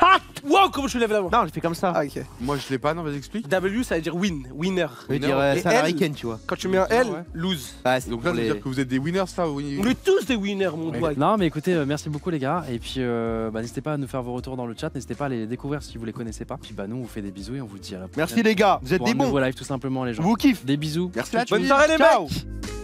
Wow, comment je lève la main? Non, je fais comme ça. Ah, ok. Moi je l'ai pas, non, vas-y explique. W, ça veut dire win, winner. Je veux Non, dire, et c'est elle- américaine, tu vois. Quand tu mets un L, Ouais. lose. Ouais, c'est Donc pour là, ça veut les- dire que vous êtes des winners, ça, oui. On est tous des winners, mon doigt. Non, mais écoutez, merci beaucoup, les gars. Et puis, n'hésitez pas à nous faire vos retours dans le chat. N'hésitez pas à les découvrir si vous les connaissez pas. Puis, nous, on vous fait des bisous et on vous dit à la prochaine. Merci les gars, vous êtes Pour des un bons. nouveau live, tout simplement, les gens. Je vous kiffe. Des bisous. Merci la Bonne team. soirée, les Ciao. mecs.